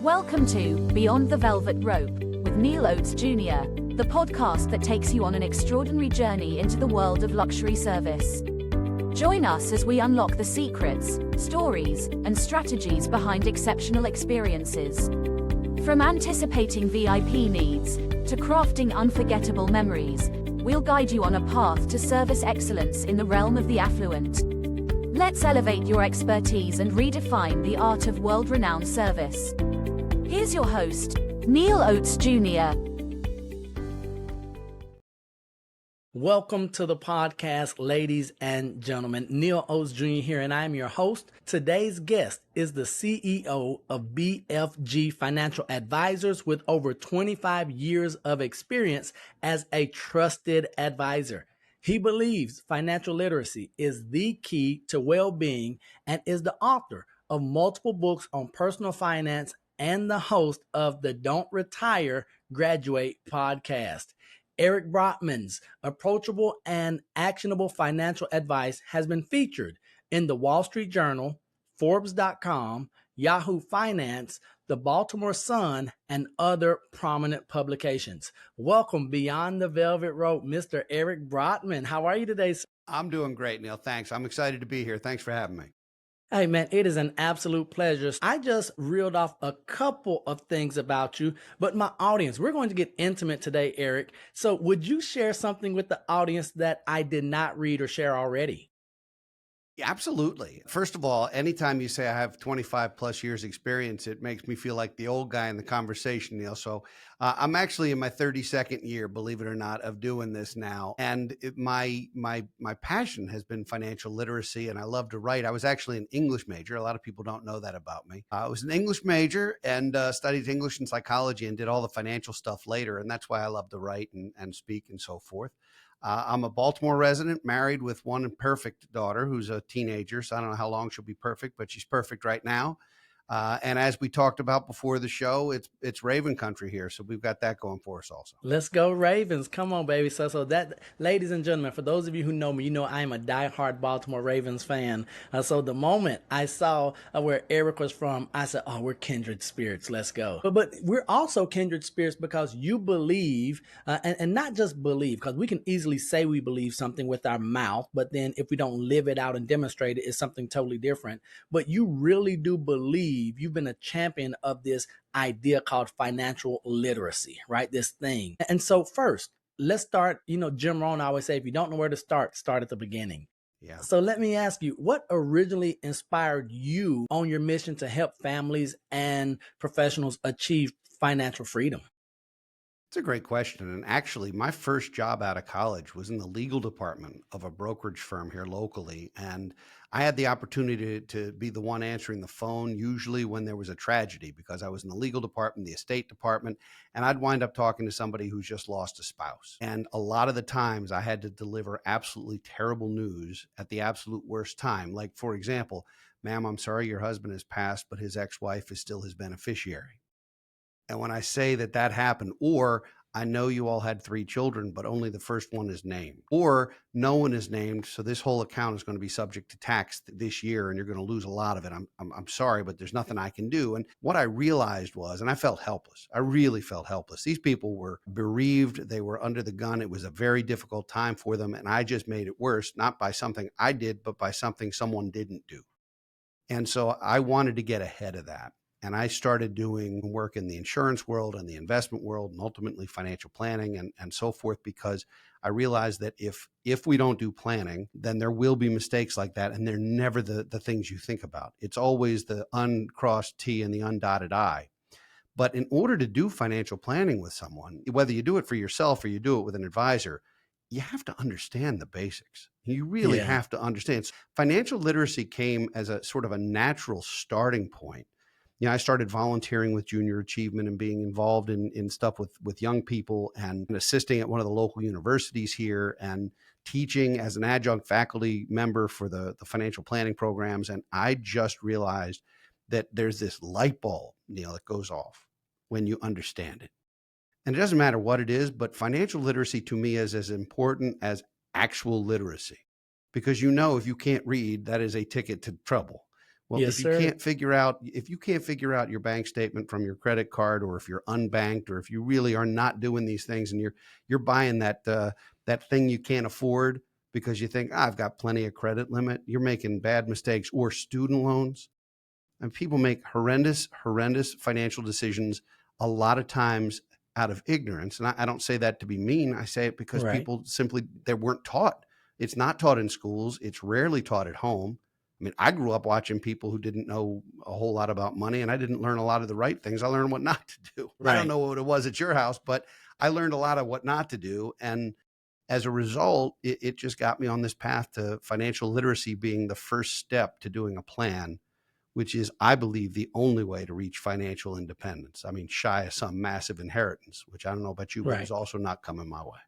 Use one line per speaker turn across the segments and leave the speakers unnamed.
Welcome to Beyond the Velvet Rope with Neil Oates Jr., the podcast that takes you on an extraordinary journey into the world of luxury service. Join us as we unlock the secrets, stories, and strategies behind exceptional experiences. From anticipating VIP needs to crafting unforgettable memories, we'll guide you on a path to service excellence in the realm of the affluent. Let's elevate your expertise and redefine the art of world-renowned service. Here's your host, Neil Oates Jr.
Welcome to the podcast, ladies and gentlemen. Neil Oates Jr. here, and I'm your host. Today's guest is the CEO of BFG Financial Advisors with over 25 years of experience as a trusted advisor. He believes financial literacy is the key to well-being and is the author of multiple books on personal finance and the host of the Don't Retire, Graduate podcast. Eric Brotman's approachable and actionable financial advice has been featured in the Wall Street Journal, Forbes.com, Yahoo Finance, the Baltimore Sun, and other prominent publications. Welcome Beyond the Velvet Rope, Mr. Eric Brotman. How are you today, sir?
I'm doing great, Neil. Thanks. I'm excited to be here. Thanks for having me.
Hey, man, it is an absolute pleasure. I just reeled off a couple of things about you, but my audience, we're going to get intimate today, Eric. So would you share something with the audience that I did not read or share already?
Yeah, absolutely. First of all, anytime you say I have 25 plus years experience, it makes me feel like the old guy in the conversation, Neil. So I'm actually in my 32nd year, believe it or not, of doing this now. And my passion has been financial literacy, and I love to write. I was actually an English major. A lot of people don't know that about me. I was an English major and studied English and psychology and did all the financial stuff later. And that's why I love to write and speak and so forth. I'm a Baltimore resident, married with one perfect daughter who's a teenager. So I don't know how long she'll be perfect, but she's perfect right now. And as we talked about before the show, it's Raven country here. So we've got that going for us also.
Let's go Ravens. Come on, baby. So that, ladies and gentlemen, for those of you who know me, you know I am a diehard Baltimore Ravens fan. So the moment I saw where Eric was from, I said, oh, we're kindred spirits. Let's go. But we're also kindred spirits because you believe, and not just believe, because we can easily say we believe something with our mouth, but then if we don't live it out and demonstrate it, it's something totally different. But you really do believe you've been a champion of this idea called financial literacy, right? This thing. And so first, let's start, Jim Rohn always say, if you don't know where to start at the beginning.
Yeah.
So let me ask you, what originally inspired you on your mission to help families and professionals achieve financial freedom?
It's a great question. And actually, my first job out of college was in the legal department of a brokerage firm here locally. And I had the opportunity to be the one answering the phone, usually when there was a tragedy, because I was in the legal department, the estate department, and I'd wind up talking to somebody who's just lost a spouse. And a lot of the times I had to deliver absolutely terrible news at the absolute worst time. Like, for example, ma'am, I'm sorry your husband has passed, but his ex-wife is still his beneficiary. And when I say that happened, or I know you all had 3 children, but only the first one is named, or no one is named, so this whole account is going to be subject to tax this year and you're going to lose a lot of it. I'm sorry, but there's nothing I can do. And what I realized was, and I felt helpless. I really felt helpless. These people were bereaved. They were under the gun. It was a very difficult time for them. And I just made it worse, not by something I did, but by something someone didn't do. And so I wanted to get ahead of that. And I started doing work in the insurance world and the investment world and ultimately financial planning and so forth, because I realized that if we don't do planning, then there will be mistakes like that. And they're never the things you think about. It's always the uncrossed T and the undotted I. But in order to do financial planning with someone, whether you do it for yourself or you do it with an advisor, you have to understand the basics. You really have to understand. Financial literacy came as a sort of a natural starting point. I started volunteering with Junior Achievement and being involved in stuff with young people and assisting at one of the local universities here and teaching as an adjunct faculty member for the financial planning programs. And I just realized that there's this light bulb, Neil, that goes off when you understand it. And it doesn't matter what it is, but financial literacy to me is as important as actual literacy, because if you can't read, that is a ticket to trouble. Well,
Yes, sir.
if you can't figure out your bank statement from your credit card, or if you're unbanked, or if you really are not doing these things and you're buying that thing you can't afford because you think, I've got plenty of credit limit, you're making bad mistakes. Or student loans. And people make horrendous financial decisions a lot of times out of ignorance. And I don't say that to be mean. I say it because
Right.
people simply, they weren't taught. It's not taught in schools. It's rarely taught at home. I mean, I grew up watching people who didn't know a whole lot about money, and I didn't learn a lot of the right things. I learned what not to do. I don't
Right.
know what it was at your house, but I learned a lot of what not to do. And as a result, it just got me on this path to financial literacy being the first step to doing a plan, which is, I believe, the only way to reach financial independence. I mean, shy of some massive inheritance, which I don't know about you, but
Right.
is also not coming my way.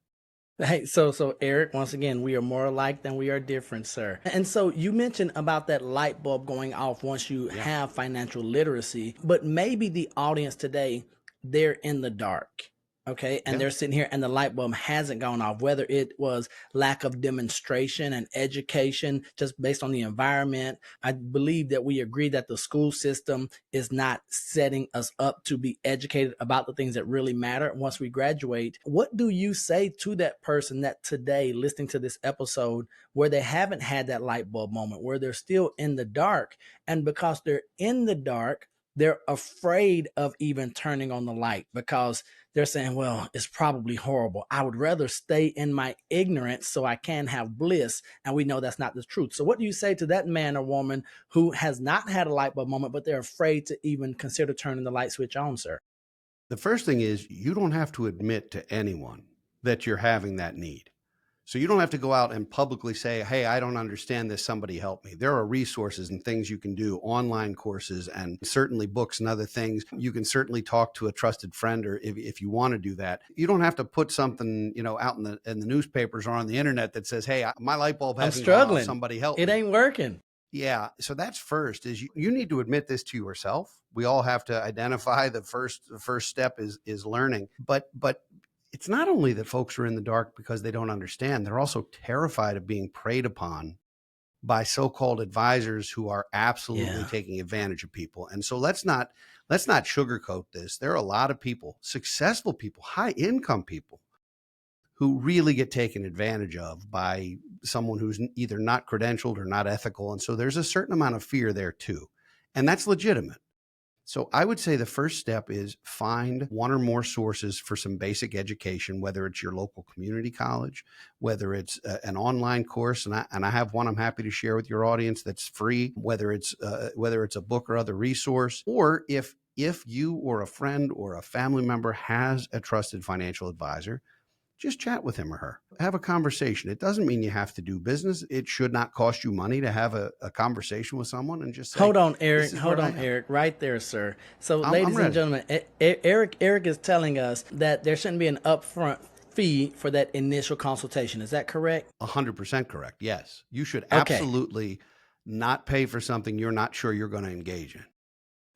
Hey, so Eric, once again, we are more alike than we are different, sir. And so you mentioned about that light bulb going off once you
Yeah.
have financial literacy, but maybe the audience today, they're in the dark. Okay. And
Yeah.
they're sitting here and the light bulb hasn't gone off, whether it was lack of demonstration and education just based on the environment. I believe that we agree that the school system is not setting us up to be educated about the things that really matter once we graduate. What do you say to that person that today listening to this episode where they haven't had that light bulb moment, where they're still in the dark, and because they're in the dark, they're afraid of even turning on the light because they're saying, well, it's probably horrible. I would rather stay in my ignorance so I can have bliss. And we know that's not the truth. So what do you say to that man or woman who has not had a light bulb moment, but they're afraid to even consider turning the light switch on, sir?
The first thing is, you don't have to admit to anyone that you're having that need. So you don't have to go out and publicly say, hey, I don't understand this. Somebody help me. There are resources and things you can do, online courses, and certainly books and other things. You can certainly talk to a trusted friend, or if you want to do that. You don't have to put something, out in the newspapers or on the internet that says, hey, my light bulb
I'm
hasn't gone off.
struggling.
Somebody help
It
me.
ain't working.
Yeah. So that's first, is you need to admit this to yourself. We all have to identify the first step is learning. But it's not only that folks are in the dark because they don't understand, they're also terrified of being preyed upon by so-called advisors who are absolutely
Yeah.
taking advantage of people. And so let's not sugarcoat this. There are a lot of people, successful people, high income people, who really get taken advantage of by someone who's either not credentialed or not ethical. And so there's a certain amount of fear there too. And that's legitimate. So I would say the first step is find one or more sources for some basic education, whether it's your local community college, whether it's an online course. And I have one I'm happy to share with your audience that's free, whether it's a book or other resource, or if you or a friend or a family member has a trusted financial advisor, just chat with him or her. Have a conversation. It doesn't mean you have to do business. It should not cost you money to have a conversation with someone and just say,
Hold on,
this
Eric.
is
Hold
what I
on,
am.
Eric. Right there, sir. So,
I'm
ladies and
ready.
gentlemen, Eric is telling us that there shouldn't be an upfront fee for that initial consultation. Is that correct?
100% correct. Yes. You should
Okay.
absolutely not pay for something you're not sure you're going to engage in.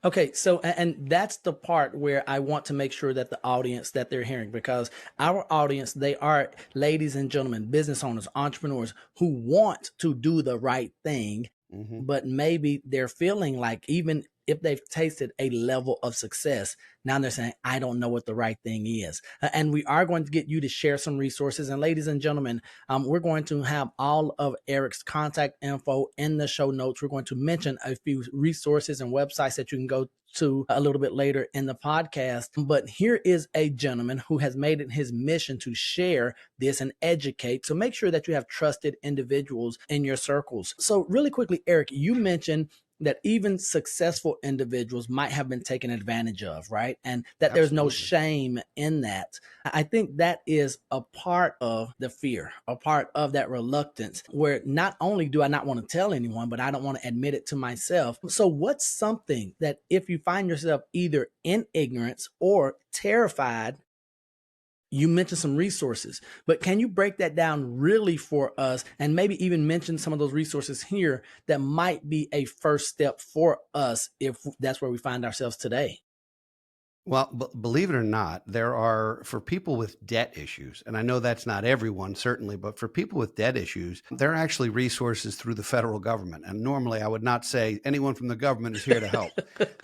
Okay, so and that's the part where I want to make sure that the audience that they're hearing, because our audience, they are ladies and gentlemen, business owners, entrepreneurs who want to do the right thing,
Mm-hmm.
but maybe they're feeling like even if they've tasted a level of success, now they're saying, I don't know what the right thing is. And we are going to get you to share some resources. And ladies and gentlemen, we're going to have all of Eric's contact info in the show notes. We're going to mention a few resources and websites that you can go to a little bit later in the podcast. But here is a gentleman who has made it his mission to share this and educate. So make sure that you have trusted individuals in your circles. So really quickly, Eric, you mentioned that even successful individuals might have been taken advantage of, right? And that there's no
Absolutely.
shame in that. I think that is a part of the fear, a part of that reluctance, where not only do I not want to tell anyone, but I don't want to admit it to myself. So what's something that if you find yourself either in ignorance or terrified, you mentioned some resources, but can you break that down really for us and maybe even mention some of those resources here that might be a first step for us if that's where we find ourselves today?
Well, believe it or not, there are, for people with debt issues, and I know that's not everyone, certainly, but for people with debt issues, there are actually resources through the federal government. And normally I would not say anyone from the government is here to help.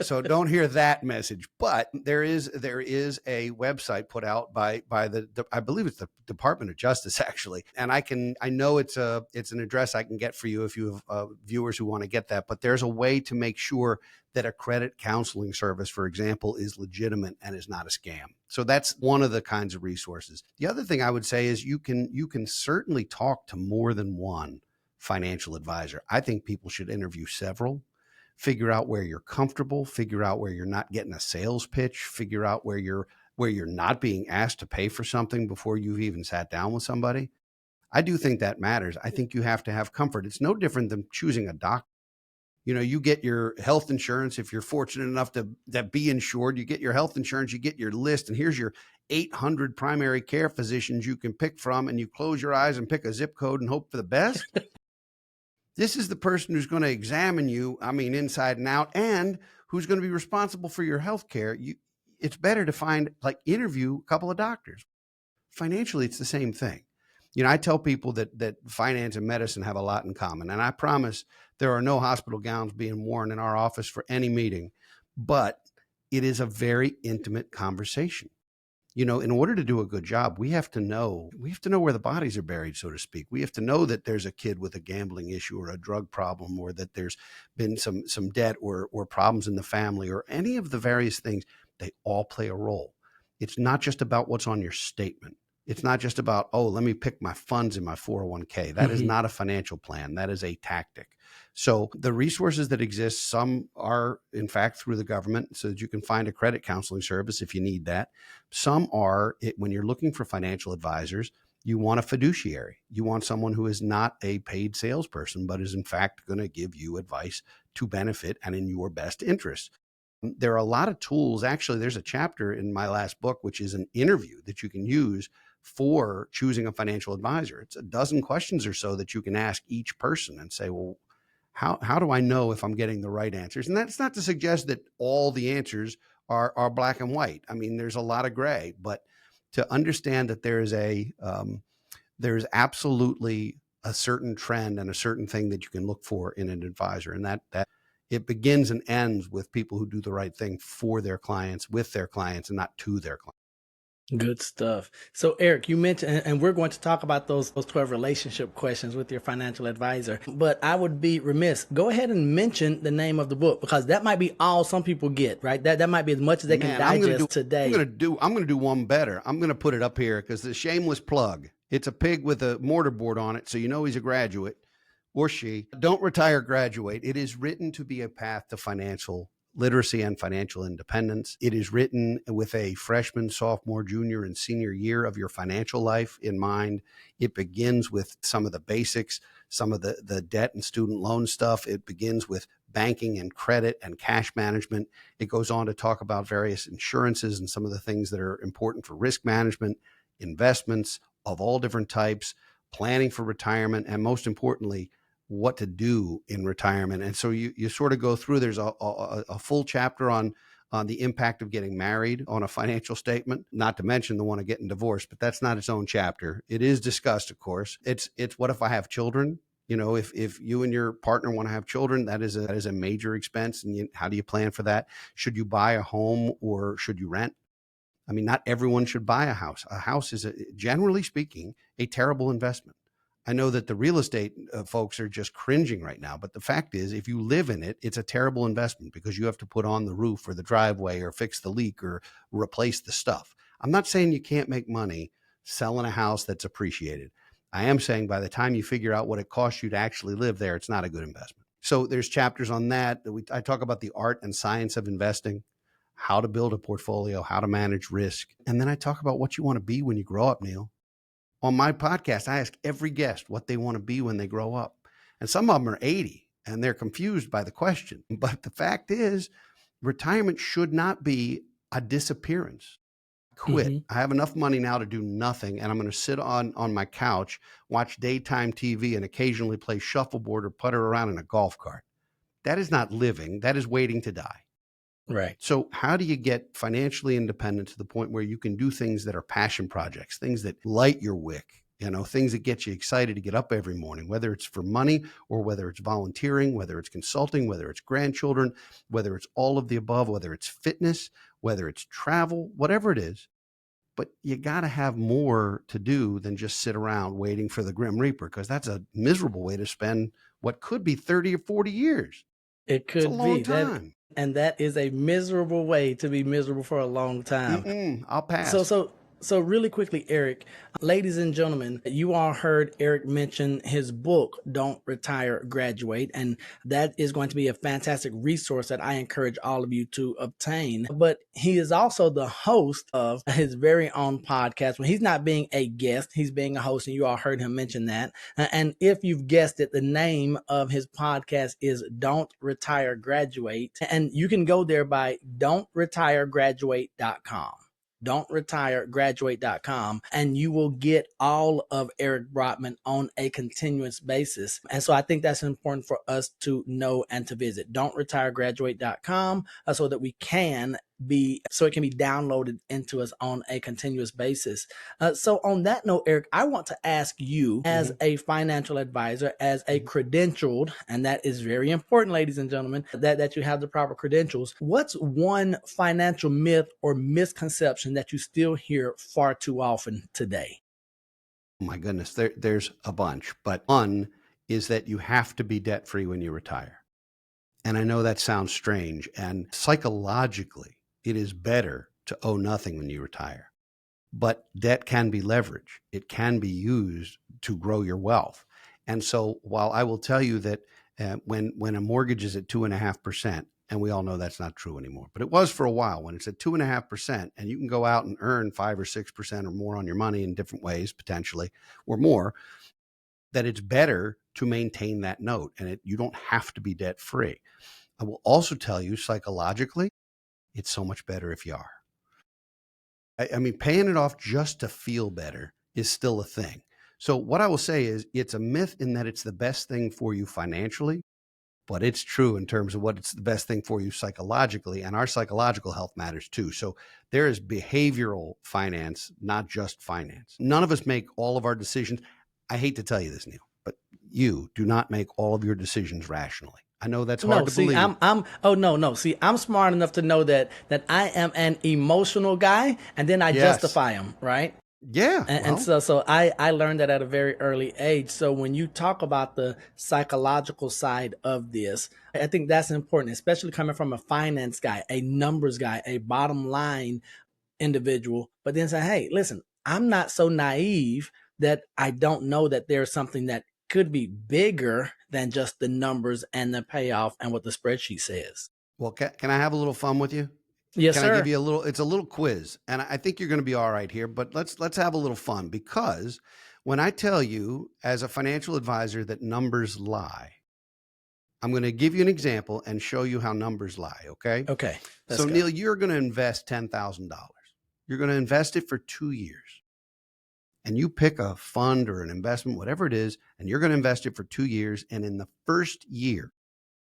So don't hear that message. But there is a website put out by I believe it's the Department of Justice, actually. And I know it's an address I can get for you if you have viewers who want to get that. But there's a way to make sure that a credit counseling service, for example, is legitimate and is not a scam. So that's one of the kinds of resources. The other thing I would say is you can certainly talk to more than one financial advisor. I think people should interview several, figure out where you're comfortable, figure out where you're not getting a sales pitch, figure out where you're not being asked to pay for something before you've even sat down with somebody. I do think that matters. I think you have to have comfort. It's no different than choosing a doctor. You get your health insurance. If you're fortunate enough to be insured, you get your health insurance, you get your list, and here's your 800 primary care physicians you can pick from, and you close your eyes and pick a zip code and hope for the best. This is the person who's going to examine you, I mean, inside and out, and who's going to be responsible for your health care. It's better to interview a couple of doctors. Financially, it's the same thing. I tell people that finance and medicine have a lot in common, and I promise there are no hospital gowns being worn in our office for any meeting, but it is a very intimate conversation. In order to do a good job, we have to know where the bodies are buried, so to speak. We have to know that there's a kid with a gambling issue or a drug problem, or that there's been some debt or problems in the family, or any of the various things. They all play a role. It's not just about what's on your statement. It's not just about, oh, let me pick my funds in my 401k. That is not a financial plan. That is a tactic. So the resources that exist, some are in fact through the government so that you can find a credit counseling service if you need that. Some are, when you're looking for financial advisors, you want a fiduciary. You want someone who is not a paid salesperson, but is in fact going to give you advice to benefit and in your best interest. There are a lot of tools. Actually, there's a chapter in my last book, which is an interview that you can use for choosing a financial advisor. It's a dozen questions or so that you can ask each person and say, well, how do I know if I'm getting the right answers? And that's not to suggest that all the answers are black and white. I mean, there's a lot of gray, but to understand that there's absolutely a certain trend and a certain thing that you can look for in an advisor, and that it begins and ends with people who do the right thing for their clients, with their clients, and not to their clients.
Good stuff. So, Eric, you mentioned, and we're going to talk about those 12 relationship questions with your financial advisor, but I would be remiss. Go ahead and mention the name of the book, because that might be all some people get, right? That might be as much as they can digest today.
I'm going to do one better. I'm going to put it up here because the shameless plug. It's a pig with a mortarboard on it, so he's a graduate or she. Don't retire, graduate. It is written to be a path to financial literacy and financial independence. It is written with a freshman, sophomore, junior, and senior year of your financial life in mind. It begins with some of the basics, some of the debt and student loan stuff. It begins with banking and credit and cash management. It goes on to talk about various insurances and some of the things that are important for risk management, investments of all different types, planning for retirement, and most importantly, what to do in retirement. And so you sort of go through, there's a full chapter on the impact of getting married on a financial statement, not to mention the one of getting divorced, but that's not its own chapter. It is discussed, of course. It's what if I have children? If you and your partner want to have children, that is a major expense. And how do you plan for that? Should you buy a home or should you rent? I mean, not everyone should buy a house. A house is, generally speaking, a terrible investment. I know that the real estate folks are just cringing right now, but the fact is, if you live in it, it's a terrible investment because you have to put on the roof or the driveway or fix the leak or replace the stuff. I'm not saying you can't make money selling a house that's appreciated. I am saying by the time you figure out what it costs you to actually live there, it's not a good investment. So there's chapters on that. I talk about the art and science of investing, how to build a portfolio, how to manage risk. And then I talk about what you want to be when you grow up, Neil. On my podcast, I ask every guest what they want to be when they grow up. And some of them are 80 and they're confused by the question. But the fact is, retirement should not be a disappearance. Quit. I have enough money now to do nothing, and I'm going to sit on my couch, watch daytime TV, and occasionally play shuffleboard or putter around in a golf cart. That is not living. That is waiting to die.
Right.
So how do you get financially independent to the point where you can do things that are passion projects, things that light your wick, things that get you excited to get up every morning, whether it's for money or whether it's volunteering, whether it's consulting, whether it's grandchildren, whether it's all of the above, whether it's fitness, whether it's travel, whatever it is. But you got to have more to do than just sit around waiting for the Grim Reaper, because that's a miserable way to spend what could be 30 or 40 years.
It
It's a
could
long
be that,
time.
and that is a miserable way to be miserable for a long time.
I'll
So,
pass.
so, so really quickly, Eric, ladies and gentlemen, you all heard Eric mention his book, Don't Retire, Graduate, and that is going to be a fantastic resource that I encourage all of you to obtain. But he is also the host of his very own podcast. When he's not being a guest, he's being a host, and you all heard him mention that. And if you've guessed it, the name of his podcast is Don't Retire, Graduate, and you can go there by don'tretiregraduate.com. Don'tretiregraduate.com, and you will get all of Eric Brotman on a continuous basis. And so I think that's important for us to know and to visit don'tretiregraduate.com so that we can so it can be downloaded into us on a continuous basis. So on that note, Eric, I want to ask you, as a financial advisor, as a credentialed, and that is very important, ladies and gentlemen, that you have the proper credentials. What's one financial myth or misconception that you still hear far too often today?
Oh my goodness, there's a bunch, but one is that you have to be debt-free when you retire. And I know that sounds strange, and psychologically, it is better to owe nothing when you retire. But debt can be leverage. It can be used to grow your wealth. And so while I will tell you that when a mortgage is at 2.5%, and we all know that's not true anymore, but it was for a while, when it's at 2.5%, and you can go out and earn 5 or 6% or more on your money in different ways, potentially, or more, that it's better to maintain that note, and you don't have to be debt free. I will also tell you, psychologically, it's so much better if you are. I mean, paying it off just to feel better is still a thing. So what I will say is, it's a myth in that it's the best thing for you financially, but it's true in terms of what it's the best thing for you psychologically, and our psychological health matters too. So there is behavioral finance, not just finance. None of us make all of our decisions. I hate to tell you this, Neil, but you do not make all of your decisions rationally. I know that's hard to believe.
No. See, I'm smart enough to know that I am an emotional guy, and then I
Yes.
justify them, right?
Yeah.
And so I learned that at a very early age. So when you talk about the psychological side of this, I think that's important, especially coming from a finance guy, a numbers guy, a bottom line individual. But then say, hey, listen, I'm not so naive that I don't know that there's something that could be bigger than just the numbers and the payoff and what the spreadsheet says.
Well, can I have a little fun with you?
Yes,
Can I give
sir.
you a little? It's a little quiz, and I think you're going to be all right here. But let's have a little fun, because when I tell you as a financial advisor that numbers lie, I'm going to give you an example and show you how numbers lie. Okay.
Okay. Let's
So
go.
Neil, you're going to invest $10,000. You're going to invest it for 2 years, and you pick a fund or an investment, whatever it is, and you're going to invest it for 2 years. And in the first year,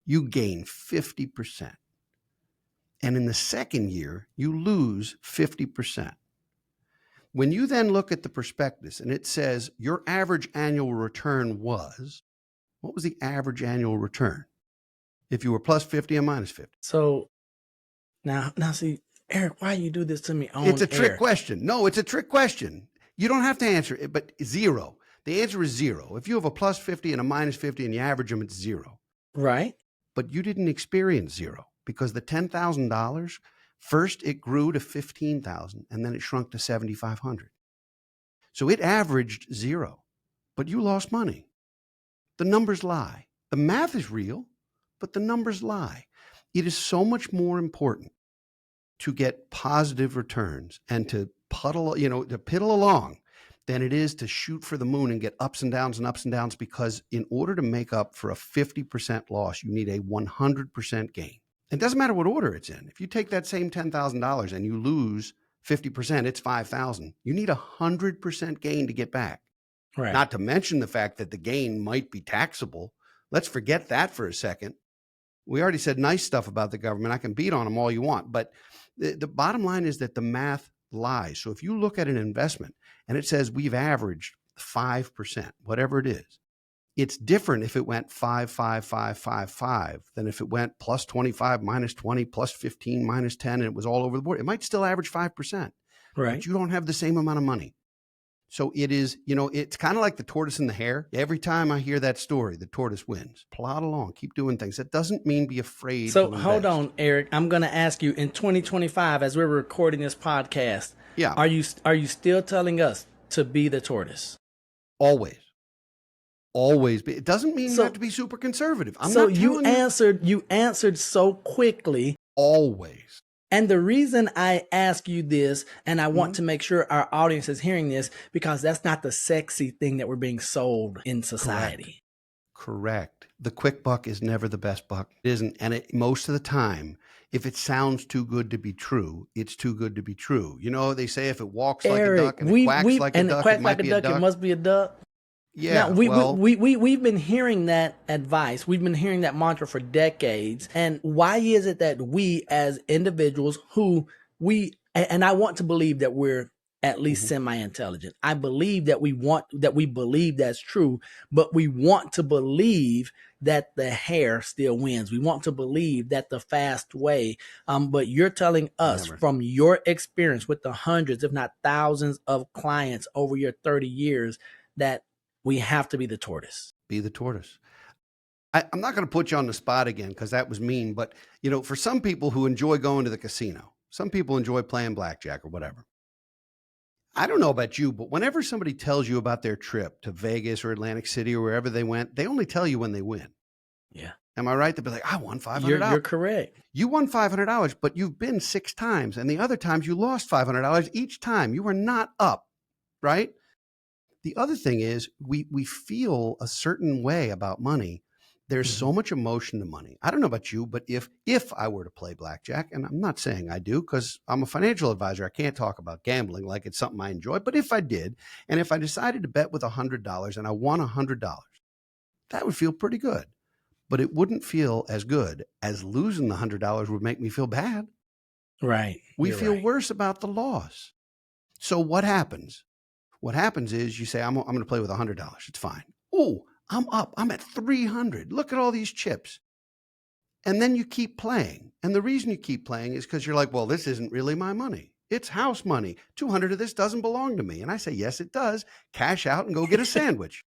you gain 50%. And in the second year, you lose 50%. When you then look at the prospectus and it says your average annual return was, what was the average annual return if you were plus 50 and minus 50?
So now see, Eric, why you do this to me on
It's a trick
air?
question. No, it's a trick question. You don't have to answer it, but zero. The answer is zero. If you have a plus 50 and a minus 50 and you average them, it's zero.
Right?
But you didn't experience zero, because the $10,000, first it grew to 15,000 and then it shrunk to 7,500. So it averaged zero, but you lost money. The numbers lie. The math is real, but the numbers lie. It is so much more important to get positive returns and to piddle along than it is to shoot for the moon and get ups and downs, because in order to make up for a 50% loss, you need a 100% gain. It doesn't matter what order it's in. If you take that same $10,000 and you lose 50%, it's 5,000. You need 100% gain to get back.
Right.
Not to mention the fact that the gain might be taxable. Let's forget that for a second. We already said nice stuff about the government. I can beat on them all you want, but the bottom line is that the math lies. So if you look at an investment and it says we've averaged 5%, whatever it is, it's different if it went 5, 5, 5, 5, 5 than if it went plus 25, minus 20, plus 15, minus 10, and it was all over the board. It might still average 5%,
Right.
but you don't have the same amount of money. So it is, it's kind of like the tortoise and the hare. Every time I hear that story, the tortoise wins. Plod along, keep doing things. That doesn't mean be afraid to
So
invest.
hold on, Eric. I'm going to ask you, in 2025, as we're recording this podcast,
Yeah.
are you still telling us to be the tortoise?
Always. But it doesn't mean you have to be super conservative. I'm
so
not telling
you answered so quickly.
Always.
And the reason I ask you this, and I want to make sure our audience is hearing this, because that's not the sexy thing that we're being sold in society.
Correct. The quick buck is never the best buck. It isn't. And most of the time, if it sounds too good to be true, it's too good to be true. They say if it walks like a duck and it quacks like a duck, it might be a duck.
It must be a duck.
Yeah.
Now, we've been hearing that advice. We've been hearing that mantra for decades. And why is it that we as individuals and I want to believe that we're at least semi-intelligent. I believe that we believe that's true, but we want to believe that the hare still wins. We want to believe that the fast way. But you're telling us from your experience with the hundreds, if not thousands of clients over your 30 years, that we have to be the tortoise.
Be the tortoise. I'm not going to put you on the spot again because that was mean. But, for some people who enjoy going to the casino, some people enjoy playing blackjack or whatever. I don't know about you, but whenever somebody tells you about their trip to Vegas or Atlantic City or wherever they went, they only tell you when they win.
Yeah.
Am I right? They'll be like, I won $500.
You're correct.
You won $500, but you've been 6 times. And the other times you lost $500 each time. You were not up, right? The other thing is we feel a certain way about money. There's so much emotion to money. I don't know about you, but if I were to play blackjack, and I'm not saying I do because I'm a financial advisor, I can't talk about gambling like it's something I enjoy. But if I did, and if I decided to bet with $100 and I won $100, that would feel pretty good. But it wouldn't feel as good as losing the $100 would make me feel bad.
Right.
We feel worse about the loss. So what happens? What happens is you say, I'm going to play with $100. It's fine. Oh, I'm up. I'm at 300. Look at all these chips. And then you keep playing. And the reason you keep playing is because you're like, well, this isn't really my money. It's house money. 200 of this doesn't belong to me. And I say, yes, it does. Cash out and go get a sandwich.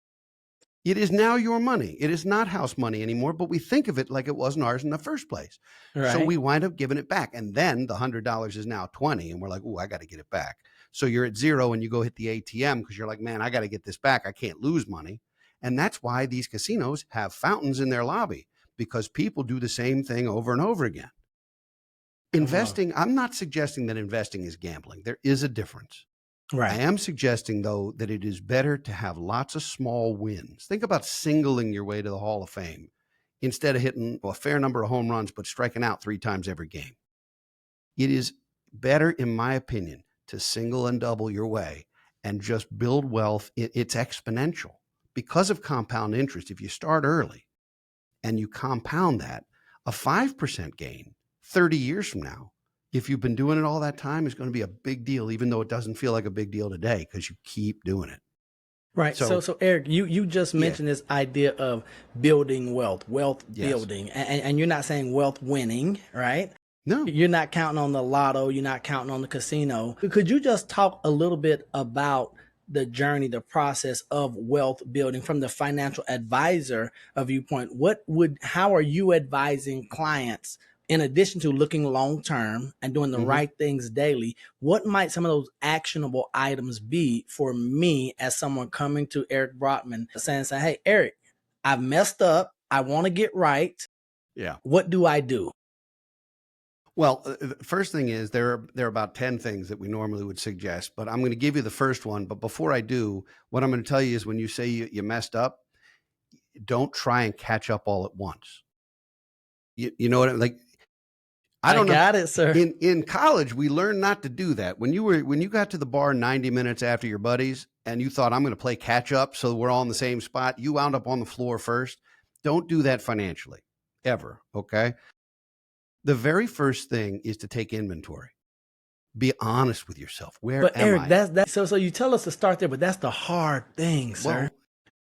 It is now your money. It is not house money anymore, but we think of it like it wasn't ours in the first place. Right. So we wind up giving it back. And then the $100 is now 20. And we're like, oh, I got to get it back. So you're at 0 and you go hit the ATM because you're like, man, I got to get this back. I can't lose money. And that's why these casinos have fountains in their lobby, because people do the same thing over and over again. Investing, I'm not suggesting that investing is gambling. There is a difference. Right. I am suggesting, though, that it is better to have lots of small wins. Think about singling your way to the Hall of Fame instead of hitting a fair number of home runs, but striking out 3 times every game. It is better, in my opinion, to single and double your way and just build wealth. It's exponential because of compound interest. If you start early and you compound that, a 5% gain 30 years from now, if you've been doing it all that time, is going to be a big deal, even though it doesn't feel like a big deal today because you keep doing it.
Right. So Eric, you just mentioned this idea of building wealth building, and you're not saying wealth winning, right?
No.
You're not counting on the lotto. You're not counting on the casino. Could you just talk a little bit about the journey, the process of wealth building from the financial advisor viewpoint? How are you advising clients, in addition to looking long-term and doing the right things daily? What might some of those actionable items be for me as someone coming to Eric Brotman saying, hey, Eric, I've messed up. I want to get right.
Yeah.
What do I do?
Well, the first thing is there are about 10 things that we normally would suggest, but I'm going to give you the first one. But before I do, what I'm going to tell you is when you say you messed up, don't try and catch up all at once. You know what I mean? Like, I don't know.
Got it, sir.
In college, we learned not to do that. When you got to the bar 90 minutes after your buddies and you thought, I'm going to play catch up so we're all in the same spot, you wound up on the floor first. Don't do that financially. ever. Okay. The very first thing is to take inventory. Be honest with yourself. Where
But
am
Eric,
I?
that's so you tell us to start there, but that's the hard thing, sir.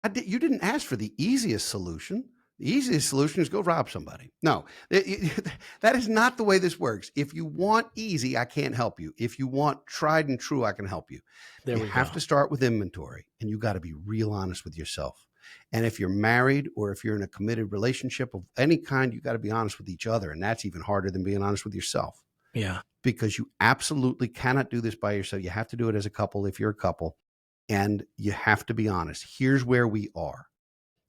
Well, you didn't ask for the easiest solution. The easiest solution is go rob somebody. No, that is not the way this works. If you want easy, I can't help you. If you want tried and true, I can help you.
There
You
we
have
go.
to start with inventory, and you got to be real honest with yourself. And if you're married or if you're in a committed relationship of any kind, you got to be honest with each other. And that's even harder than being honest with yourself,
Yeah.
because you absolutely cannot do this by yourself. You have to do it as a couple if you're a couple, and you have to be honest. Here's where we are.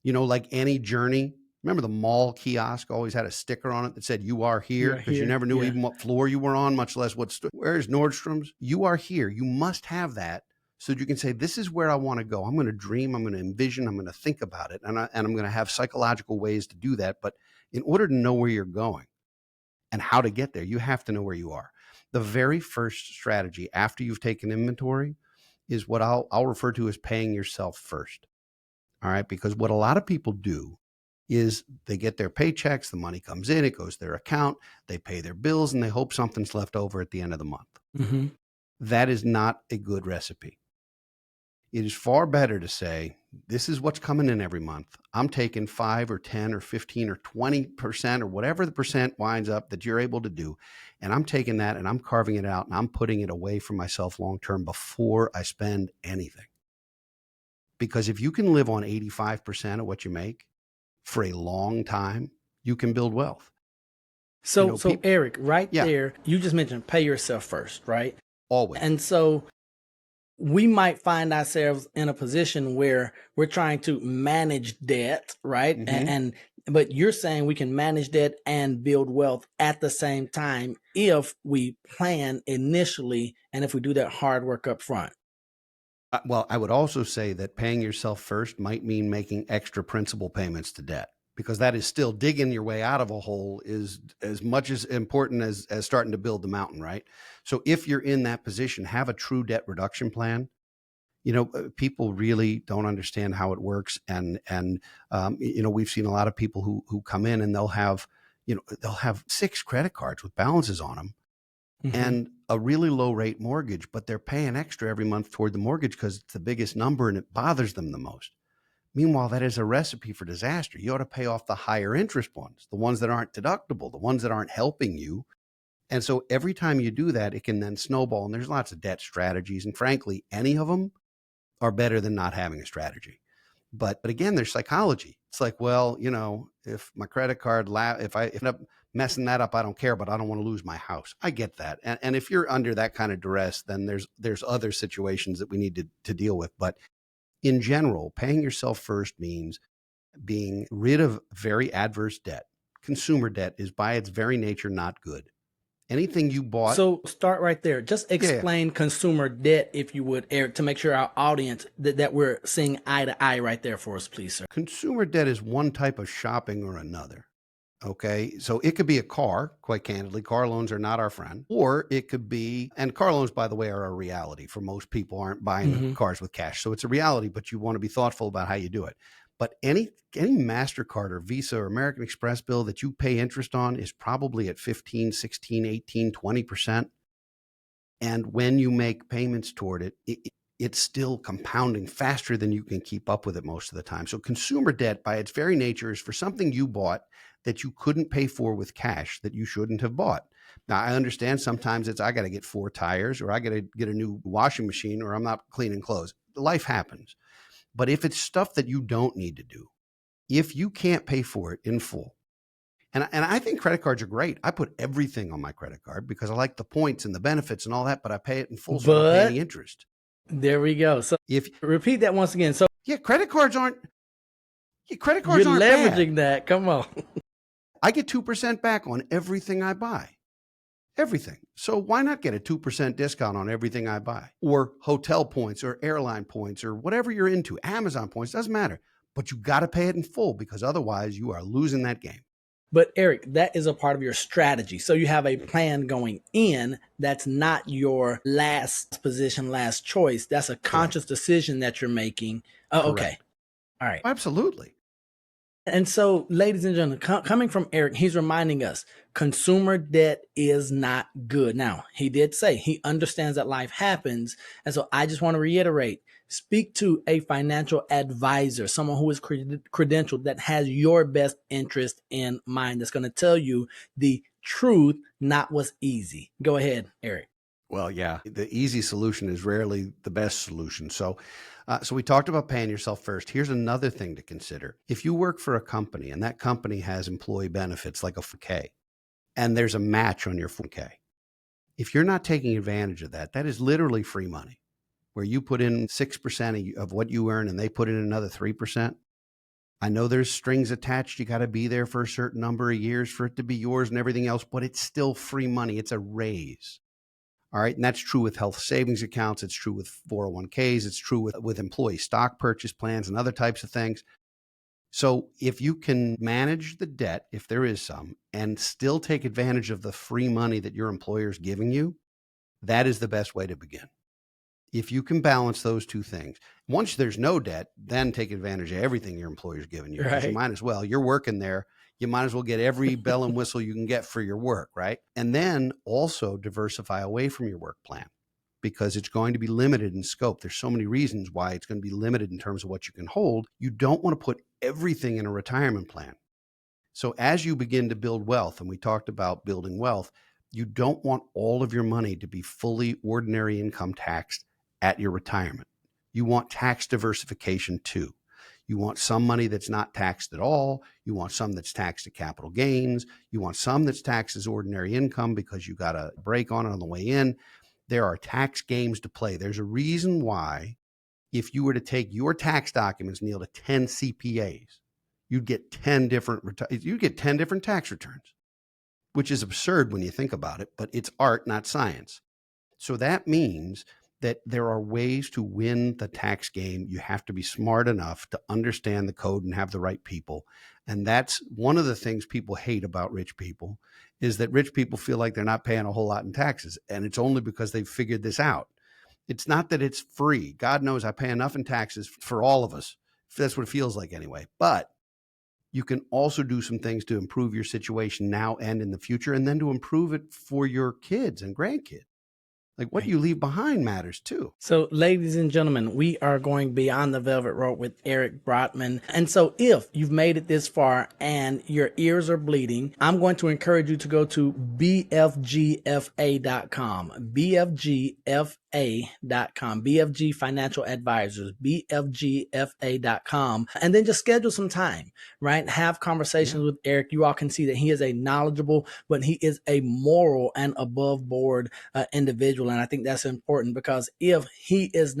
Like any journey, remember the mall kiosk always had a sticker on it that said, "You are here,"
You're
because you
here.
never knew
Yeah.
even what floor you were on, much less where's Nordstrom's. You are here. You must have that so that you can say, this is where I want to go. I'm going to dream. I'm going to envision. I'm going to think about it. And I'm going to have psychological ways to do that. But in order to know where you're going and how to get there, you have to know where you are. The very first strategy after you've taken inventory is what I'll refer to as paying yourself first. All right. Because what a lot of people do is they get their paychecks, the money comes in, it goes to their account, they pay their bills, and they hope something's left over at the end of the month.
Mm-hmm.
That is not a good recipe. It is far better to say, this is what's coming in every month. I'm taking 5 or 10 or 15 or 20% or whatever the percent winds up that you're able to do. And I'm taking that and I'm carving it out and I'm putting it away for myself long-term before I spend anything. Because if you can live on 85% of what you make for a long time, you can build wealth.
So Eric, right
Yeah,
there, you just mentioned pay yourself first, right?
always.
And so we might find ourselves in a position where we're trying to manage debt, right?
Mhm.
But you're saying we can manage debt and build wealth at the same time if we plan initially and if we do that hard work up front.
Well, I would also say that paying yourself first might mean making extra principal payments to debt, because that is still digging your way out of a hole is as much as important as starting to build the mountain, right? So if you're in that position, have a true debt reduction plan. People really don't understand how it works, and we've seen a lot of people who come in and they'll have 6 credit cards with balances on them
Mm-hmm.
and a really low rate mortgage, but they're paying extra every month toward the mortgage because it's the biggest number and it bothers them the most. Meanwhile, that is a recipe for disaster. You ought to pay off the higher interest ones, the ones that aren't deductible, the ones that aren't helping you. And so every time you do that, it can then snowball. And there's lots of debt strategies. And frankly, any of them are better than not having a strategy. But again, there's psychology. It's like, well, if my credit card, if I end up messing that up, I don't care, but I don't want to lose my house. I get that. And if you're under that kind of duress, then there's other situations that we need to deal with. But in general, paying yourself first means being rid of very adverse debt. Consumer debt is by its very nature not good. Anything you bought.
So start right there. Just
Yeah.
explain consumer debt, if you would, Eric, to make sure our audience that we're seeing eye to eye right there for us, please, sir.
Consumer debt is one type of shopping or another. Okay. So it could be a car, quite candidly. Car loans are not our friend. Or it could be, and car loans, by the way, are a reality for most people, aren't buying
Mm-hmm.
cars with cash. So it's a reality, but you want to be thoughtful about how you do it. But any MasterCard or Visa or American Express bill that you pay interest on is probably at 15, 16, 18, 20%. And when you make payments toward it's still compounding faster than you can keep up with it most of the time. So consumer debt by its very nature is for something you bought that you couldn't pay for with cash that you shouldn't have bought. Now, I understand sometimes I got to get 4 tires or I got to get a new washing machine or I'm not cleaning clothes. Life happens. But if it's stuff that you don't need to do, if you can't pay for it in full, and I think credit cards are great. I put everything on my credit card because I like the points and the benefits and all that, but I pay it in full so I don't pay any
But
interest.
there we go. So
If
repeat that once again. So
Yeah, credit cards aren't
you're
bad.
leveraging that. Come on.
I get 2% back on everything I buy. Everything. So why not get a 2% discount on everything I buy? Or hotel points or airline points or whatever you're into, Amazon points, doesn't matter. But you got to pay it in full because otherwise you are losing that game.
But Eric, that is a part of your strategy. So you have a plan going in that's not your last position, last choice. That's a
Correct.
conscious decision that you're making. Okay.
Correct.
All right.
Absolutely.
And so, ladies and gentlemen, coming from Eric, he's reminding us consumer debt is not good. Now, he did say he understands that life happens. And so I just want to reiterate, speak to a financial advisor, someone who is credentialed that has your best interest in mind, that's going to tell you the truth, not what's easy. Go ahead, Eric.
Well, yeah, the easy solution is rarely the best solution. So we talked about paying yourself first. Here's another thing to consider. If you work for a company and that company has employee benefits like a 401k, and there's a match on your 401k, if you're not taking advantage of that, that is literally free money, where you put in 6% of what you earn and they put in another 3%. I know there's strings attached. You got to be there for a certain number of years for it to be yours and everything else, but it's still free money. It's a raise. All right. And that's true with health savings accounts. It's true with 401ks. It's true with employee stock purchase plans and other types of things. So if you can manage the debt, if there is some, and still take advantage of the free money that your employer is giving you, that is the best way to begin. If you can balance those two things, once there's no debt, then take advantage of everything your employer's giving you. Because you might as well, you're working there. You might as well get every bell and whistle you can get for your work, right? And then also diversify away from your work plan, because it's going to be limited in scope. There's so many reasons why it's going to be limited in terms of what you can hold. You don't want to put everything in a retirement plan. So as you begin to build wealth, and we talked about building wealth, you don't want all of your money to be fully ordinary income taxed at your retirement. You want tax diversification too. You want some money that's not taxed at all. You want some that's taxed at capital gains. You want some that's taxed as ordinary income because you got a break on the way in. There are tax games to play. There's a reason why, if you were to take your tax documents, Neil, to 10 CPAs, you'd get 10 different tax returns, which is absurd when you think about it, but it's art, not science. So that means that there are ways to win the tax game. You have to be smart enough to understand the code and have the right people. And that's one of the things people hate about rich people, is that rich people feel like they're not paying a whole lot in taxes. And it's only because they've figured this out. It's not that it's free. God knows I pay enough in taxes for all of us. That's what it feels like anyway. But you can also do some things to improve your situation now and in the future, and then to improve it for your kids and grandkids. Like what you leave behind matters too.
So, ladies and gentlemen, we are going beyond the velvet rope with Eric Brotman. And so if you've made it this far and your ears are bleeding, I'm going to encourage you to go to bfgfa.com, bfgfa.com, BFG Financial Advisors, bfgfa.com, and then just schedule some time, right? Have conversations with Eric. You all can see that he is a knowledgeable, but he is a moral and above board individual. And I think that's important, because if his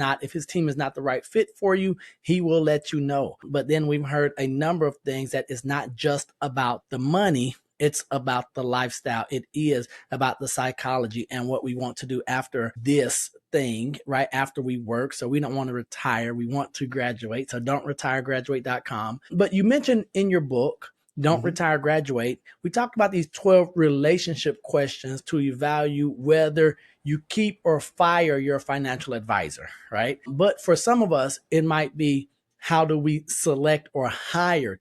team is not the right fit for you, he will let you know. But then we've heard a number of things that it's not just about the money. It's about the lifestyle. It is about the psychology and what we want to do after this thing, right? After we work. So we don't want to retire. We want to graduate. So don't retire, graduate.com. But you mentioned in your book, Don't Retire, Graduate, we talked about these 12 relationship questions to evaluate whether you keep or fire your financial advisor, right? But for some of us, it might be, how do we select or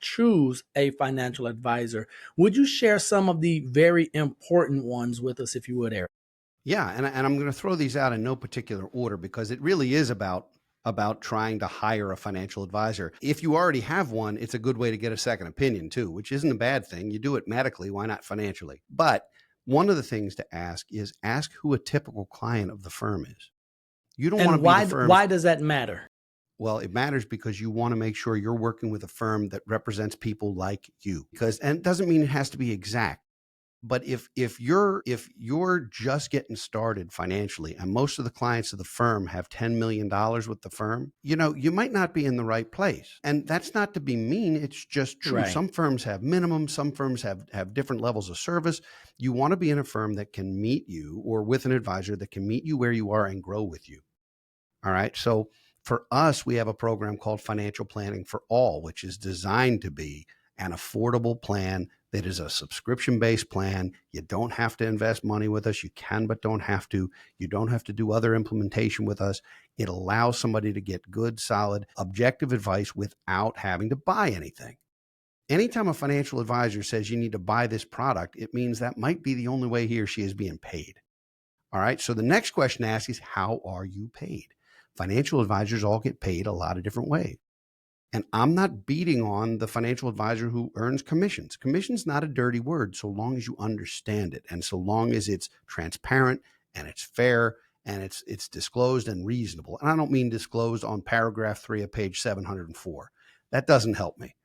choose a financial advisor? Would you share some of the very important ones with us, if you would, Eric?
Yeah, and I'm going to throw these out in no particular order, because it really is about trying to hire a financial advisor. If you already have one, it's a good way to get a second opinion too, which isn't a bad thing. You do it medically, why not financially? But one of the things to ask is who a typical client of the firm is. You don't want to be the firm.
Why does that matter?
Well, it matters because you want to make sure you're working with a firm that represents people like you. And it doesn't mean it has to be exact. But if you're just getting started financially, and most of the clients of the firm have $10 million with the firm, you might not be in the right place. And that's not to be mean. It's just true. Right. Some firms have minimums. Some firms have different levels of service. You want to be in a firm that can meet you, or with an advisor that can meet you where you are and grow with you. All right. So for us, we have a program called Financial Planning for All, which is designed to be an affordable plan that is a subscription-based plan. You don't have to invest money with us. You can, but don't have to. You don't have to do other implementation with us. It allows somebody to get good, solid, objective advice without having to buy anything. Anytime a financial advisor says you need to buy this product, it means that might be the only way he or she is being paid. All right. So the next question to ask is, how are you paid? Financial advisors all get paid a lot of different ways. And I'm not beating on the financial advisor who earns commissions. Commission's not a dirty word so long as you understand it, and so long as it's transparent and it's fair and it's disclosed and reasonable. And I don't mean disclosed on paragraph 3 of page 704. That doesn't help me.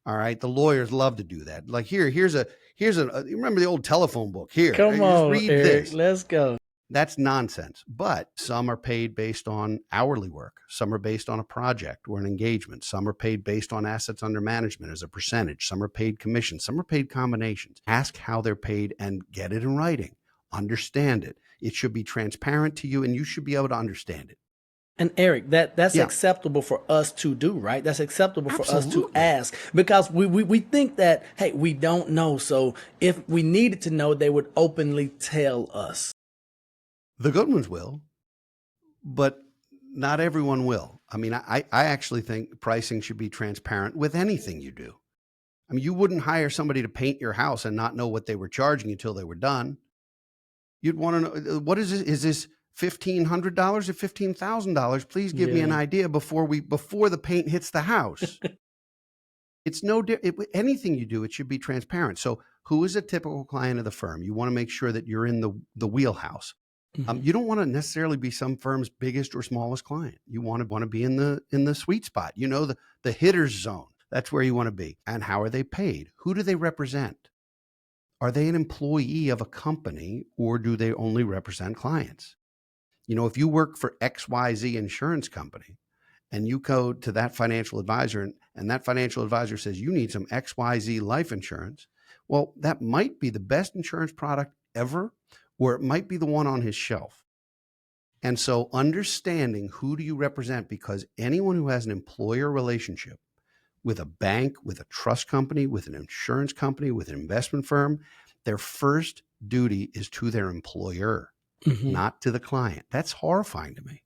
All right. The lawyers love to do that. Like here's a you remember the old telephone book here.
Come
Just
on,
read
Eric,
this.
let's go.
That's nonsense. But some are paid based on hourly work. Some are based on a project or an engagement. Some are paid based on assets under management as a percentage. Some are paid commissions. Some are paid combinations. Ask how they're paid and get it in writing. Understand it. It should be transparent to you and you should be able to understand it.
And Eric, that's
Yeah.
acceptable for us to do, right? That's acceptable for us to
Absolutely.
ask, because we think that, hey, we don't know. So if we needed to know, they would openly tell us.
The good ones will, but not everyone will. I mean, I actually think pricing should be transparent with anything you do. I mean, you wouldn't hire somebody to paint your house and not know what they were charging you until they were done. You'd want to know, what is this? Is this $1,500 or $15,000? Please give me an idea before the paint hits the house. It's anything you do, it should be transparent. So who is a typical client of the firm? You want to make sure that you're in the wheelhouse. You don't want to necessarily be some firm's biggest or smallest client. You want to be in the sweet spot, the hitter's zone. That's where you want to be. And how are they paid? Who do they represent? Are they an employee of a company, or do they only represent clients? If you work for XYZ insurance company and you go to that financial advisor and that financial advisor says you need some XYZ life insurance, well, that might be the best insurance product ever, or it might be the one on his shelf. And so understanding who do you represent, because anyone who has an employer relationship with a bank, with a trust company, with an insurance company, with an investment firm, their first duty is to their employer, not to the client. That's horrifying to me.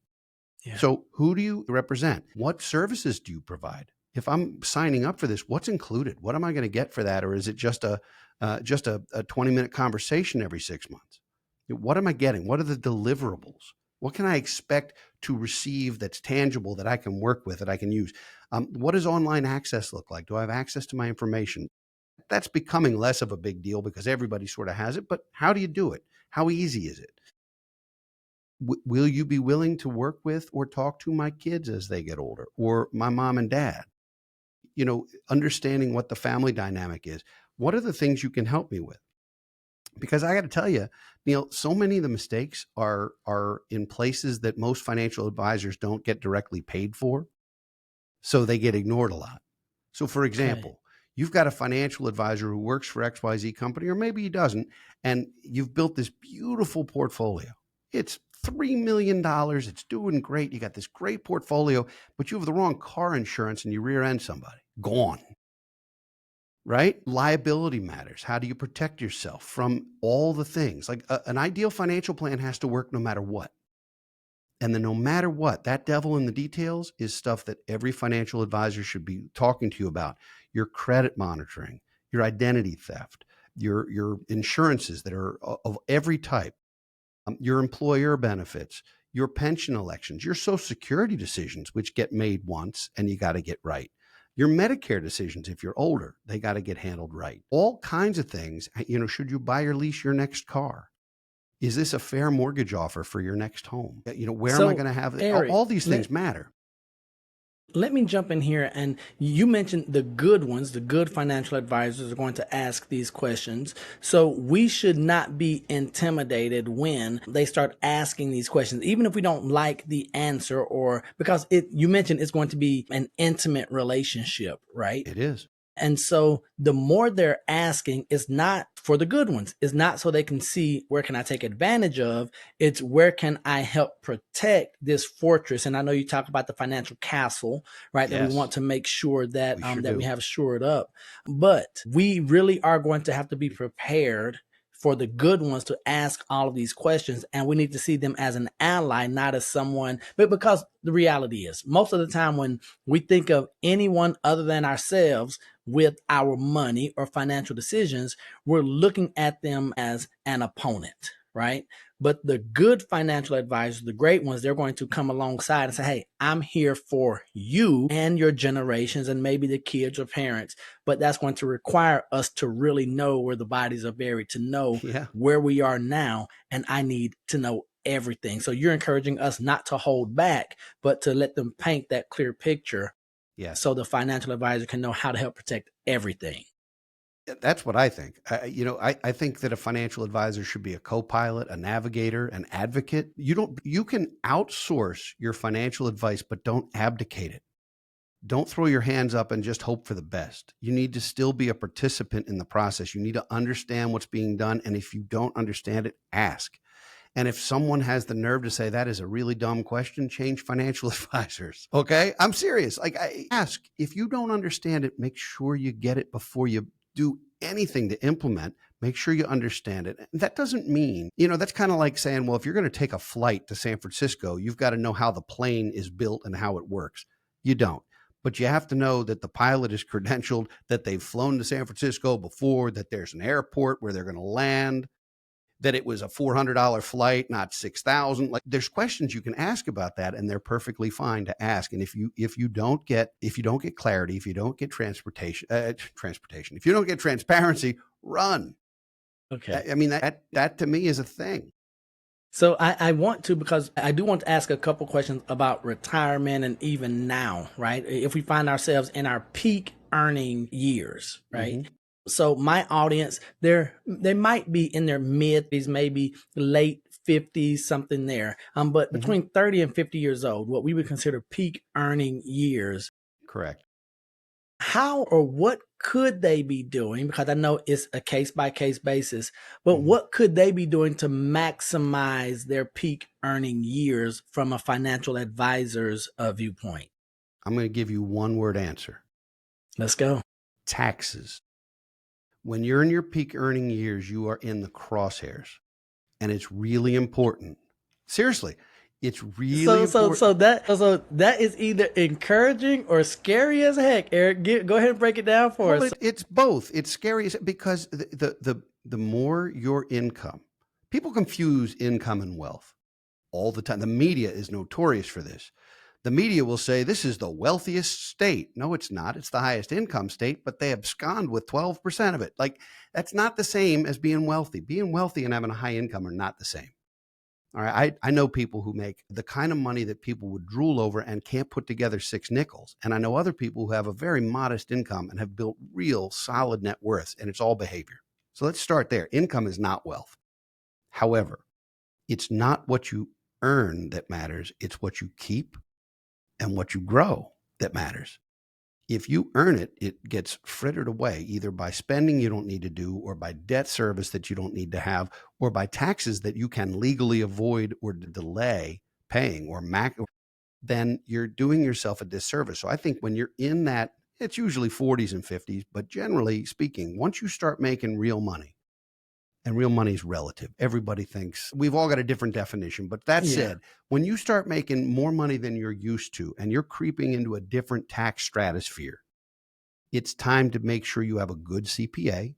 Yeah. So who do you represent? What services do you provide? If I'm signing up for this, what's included? What am I going to get for that? Or is it just a 20-minute conversation every 6 months? What am I getting? What are the deliverables? What can I expect to receive that's tangible, that I can work with, that I can use? What does online access look like? Do I have access to my information? That's becoming less of a big deal because everybody sort of has it, but how do you do it? How easy is it? Will you be willing to work with or talk to my kids as they get older, or my mom and dad? Understanding what the family dynamic is. What are the things you can help me with? Because I got to tell you, Neil, so many of the mistakes are in places that most financial advisors don't get directly paid for. So they get ignored a lot. So for example, you've got a financial advisor who works for XYZ company, or maybe he doesn't, and you've built this beautiful portfolio. It's $3 million. It's doing great. You got this great portfolio, but you have the wrong car insurance and you rear end somebody. Gone. Right? Liability matters. How do you protect yourself from all the things? Like an ideal financial plan has to work no matter what. And then no matter what, that devil in the details is stuff that every financial advisor should be talking to you about. Your credit monitoring, your identity theft, your insurances that are of every type, your employer benefits, your pension elections, your Social Security decisions, which get made once and you got to get right. Your Medicare decisions, if you're older, they got to get handled right. All kinds of things. Should you buy or lease your next car? Is this a fair mortgage offer for your next home? Where am I going to have it?
Eric,
all these things matter.
Let me jump in here. And you mentioned the good ones, the good financial advisors are going to ask these questions. So we should not be intimidated when they start asking these questions, even if we don't like the answer, or because you mentioned it's going to be an intimate relationship, right?
It is.
And so the more they're asking is not for the good ones. It's not so they can see where can I take advantage of. It's where can I help protect this fortress. And I know you talk about the financial castle, right? Yes. That we want to make sure that we have shored up. But we really are going to have to be prepared for the good ones to ask all of these questions. And we need to see them as an ally, not as someone, but because the reality is most of the time when we think of anyone other than ourselves, with our money or financial decisions, we're looking at them as an opponent, right? But the good financial advisors, the great ones, they're going to come alongside and say, hey, I'm here for you and your generations and maybe the kids or parents. But that's going to require us to really know where the bodies are buried, to know where we are now. And I need to know everything. So you're encouraging us not to hold back, but to let them paint that clear picture. So the financial advisor can know how to help protect everything.
That's what I think. I think that a financial advisor should be a co-pilot, a navigator, an advocate. You can outsource your financial advice, but don't abdicate it. Don't throw your hands up and just hope for the best. You need to still be a participant in the process. You need to understand what's being done. And if you don't understand it, ask. And if someone has the nerve to say that is a really dumb question, change financial advisors. Okay? I'm serious. Like, I ask. If you don't understand it, make sure you get it before you do anything to implement. Make sure you understand it. And that doesn't mean, that's kind of like saying, well, if you're going to take a flight to San Francisco, you've got to know how the plane is built and how it works. You don't. But you have to know that the pilot is credentialed, that they've flown to San Francisco before, that there's an airport where they're going to land, that it was a $400 flight, not $6,000. Like, there's questions you can ask about that, and they're perfectly fine to ask. And if you don't get clarity, if you don't get transportation, if you don't get transparency, run.
Okay.
I mean, that to me is a thing.
So I want to, because I do want to ask a couple questions about retirement and even now, right? If we find ourselves in our peak earning years, right? Mm-hmm. So my audience, they might be in their mid-50s, maybe late 50s, something there. But between 30 and 50 years old, what we would consider peak earning years.
Correct.
How or what could they be doing? Because I know it's a case-by-case basis, but what could they be doing to maximize their peak earning years from a financial advisor's viewpoint?
I'm going to give you one word answer.
Let's go.
Taxes. When you're in your peak earning years, you are in the crosshairs, and it's really important. Seriously. It's really important.
So that is either encouraging or scary as heck. Eric, go ahead and break it down for us.
It's both. It's scary because the more your income, people confuse income and wealth all the time. The media is notorious for this. The media will say this is the wealthiest state. No, it's not. It's the highest income state, but they abscond with 12% of it. Like, that's not the same as being wealthy. Being wealthy and having a high income are not the same. All right. I know people who make the kind of money that people would drool over and can't put together 6 nickels. And I know other people who have a very modest income and have built real solid net worths, and it's all behavior. So let's start there. Income is not wealth. However, it's not what you earn that matters. It's what you keep and what you grow that matters. If you earn it, it gets frittered away either by spending you don't need to do, or by debt service that you don't need to have, or by taxes that you can legally avoid or delay paying, then you're doing yourself a disservice. So I think when you're in that, it's usually 40s and 50s, but generally speaking, once you start making real money, and real money is relative. Everybody thinks we've all got a different definition. But that said, when you start making more money than you're used to, and you're creeping into a different tax stratosphere, it's time to make sure you have a good CPA.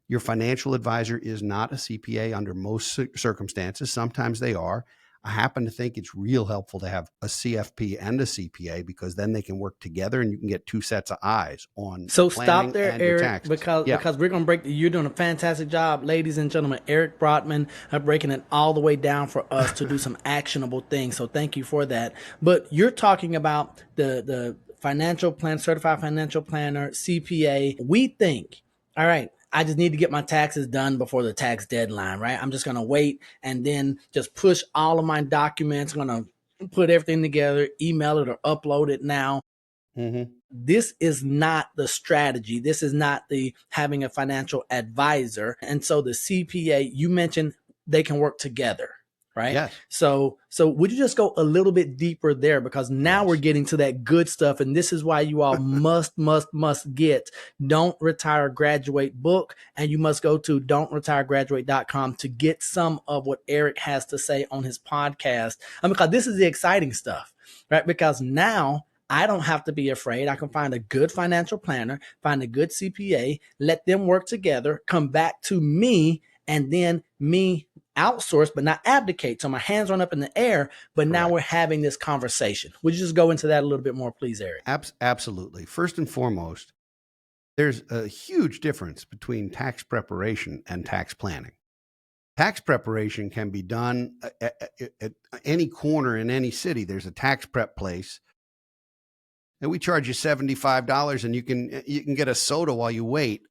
Your financial advisor is not a CPA under most circumstances. Sometimes they are. I happen to think it's real helpful to have a CFP and a CPA, because then they can work together and you can get 2 sets of eyes on.
So stop there, Eric, because we're going to break. You're doing a fantastic job, ladies and gentlemen. Eric Brotman, breaking it all the way down for us to do some actionable things. So thank you for that. But you're talking about the financial plan, certified financial planner, CPA. We think, all right, I just need to get my taxes done before the tax deadline, right? I'm just going to wait and then just push all of my documents. I'm going to put everything together, email it or upload it now. This is not the strategy. This is not the having a financial advisor. And so the CPA, you mentioned they can work together, right?
Yes.
So would you just go a little bit deeper there? Because now we're getting to that good stuff. And this is why you all must get Don't Retire Graduate book. And you must go to don'tretiregraduate.com to get some of what Eric has to say on his podcast. Because this is the exciting stuff, right? Because now I don't have to be afraid. I can find a good financial planner, find a good CPA, let them work together, come back to me, and then me outsource, but not abdicate. So my hands aren't up in the air, but now
Correct.
we're having this conversation. Would you just go into that a little bit more, please, Eric?
Absolutely. First and foremost, there's a huge difference between tax preparation and tax planning. Tax preparation can be done at any corner in any city. There's a tax prep place, and we charge you $75, and you can get a soda while you wait.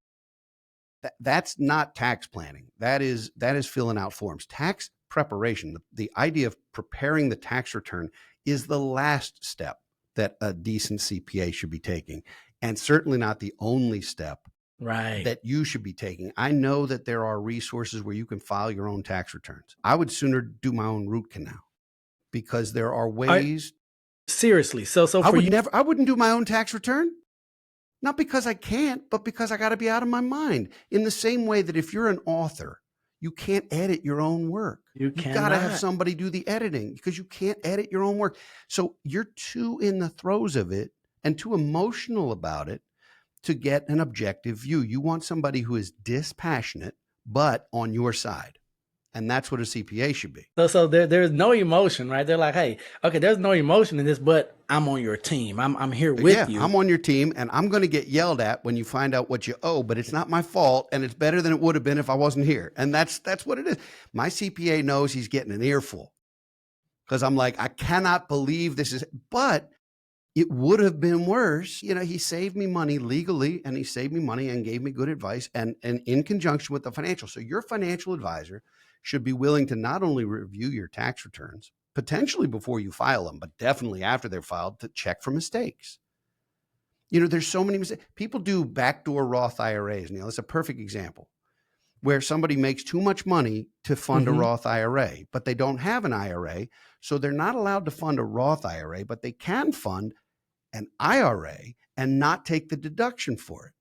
That's not tax planning. That is filling out forms. Tax preparation, the idea of preparing the tax return, is the last step that a decent CPA should be taking, and certainly not the only step that you should be taking. I know that there are resources where you can file your own tax returns. I would sooner do my own root canal, because there are ways.
Seriously. So
I wouldn't do my own tax return. Not because I can't, but because I got to be out of my mind. In the same way that if you're an author, you can't edit your own work. You've got to have somebody do the editing, because you can't edit your own work. So you're too in the throes of it and too emotional about it to get an objective view. You want somebody who is dispassionate, but on your side. And that's what a CPA should be.
So there's no emotion, right? They're like, hey, okay, there's no emotion in this, but I'm on your team. I'm here with you.
I'm on your team, and I'm going to get yelled at when you find out what you owe, but it's not my fault, and it's better than it would have been if I wasn't here. And that's what it is. My CPA knows he's getting an earful, because I'm like, I cannot believe this is, but it would have been worse. He saved me money legally, and he saved me money and gave me good advice, and in conjunction with the financial. So your financial advisor should be willing to not only review your tax returns, potentially before you file them, but definitely after they're filed, to check for mistakes. There's so many mistakes. People do backdoor Roth IRAs. It's a perfect example where somebody makes too much money to fund a Roth IRA, but they don't have an IRA. So they're not allowed to fund a Roth IRA, but they can fund an IRA and not take the deduction for it.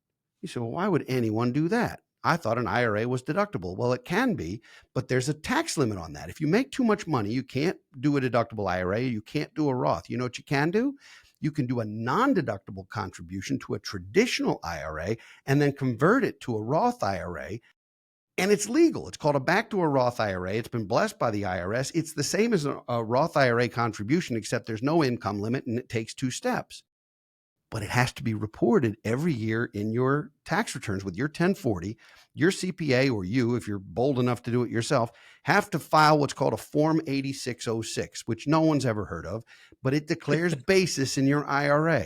You say, well, why would anyone do that? I thought an IRA was deductible. Well, it can be, but there's a tax limit on that. If you make too much money, you can't do a deductible IRA. You can't do a Roth. You know what you can do? You can do a non-deductible contribution to a traditional IRA and then convert it to a Roth IRA. And it's legal. It's called a backdoor Roth IRA. It's been blessed by the IRS. It's the same as a Roth IRA contribution, except there's no income limit and it takes 2 steps. But it has to be reported every year in your tax returns with your 1040. Your CPA, or you, if you're bold enough to do it yourself, have to file what's called a Form 8606, which no one's ever heard of, but it declares basis in your IRA.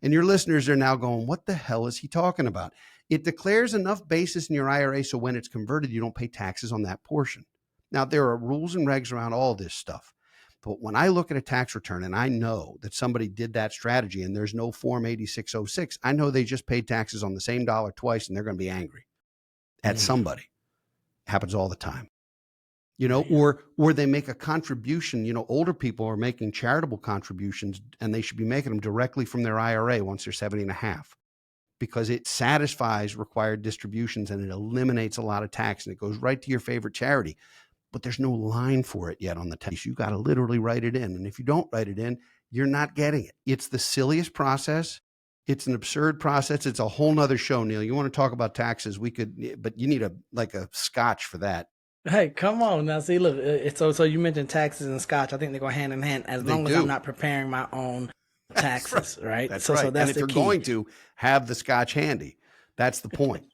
And your listeners are now going, what the hell is he talking about? It declares enough basis in your IRA so when it's converted, you don't pay taxes on that portion. Now, there are rules and regs around all this stuff. But when I look at a tax return and I know that somebody did that strategy and there's no Form 8606, I know they just paid taxes on the same dollar twice, and they're going to be angry at somebody. It happens all the time. Or they make a contribution. Older people are making charitable contributions, and they should be making them directly from their IRA once they're 70 and a half, because it satisfies required distributions and it eliminates a lot of tax, and it goes right to your favorite charity. But there's no line for it yet on the tax. You got to literally write it in. And if you don't write it in, you're not getting it. It's the silliest process. It's an absurd process. It's a whole nother show, Neil. You want to talk about taxes? We could, but you need a scotch for that.
Hey, come on now. See, look, so you mentioned taxes and scotch. I think they go hand in hand as long as I'm not preparing my own taxes, right?
That's right. So that's and if you're going to have the scotch handy, that's the point.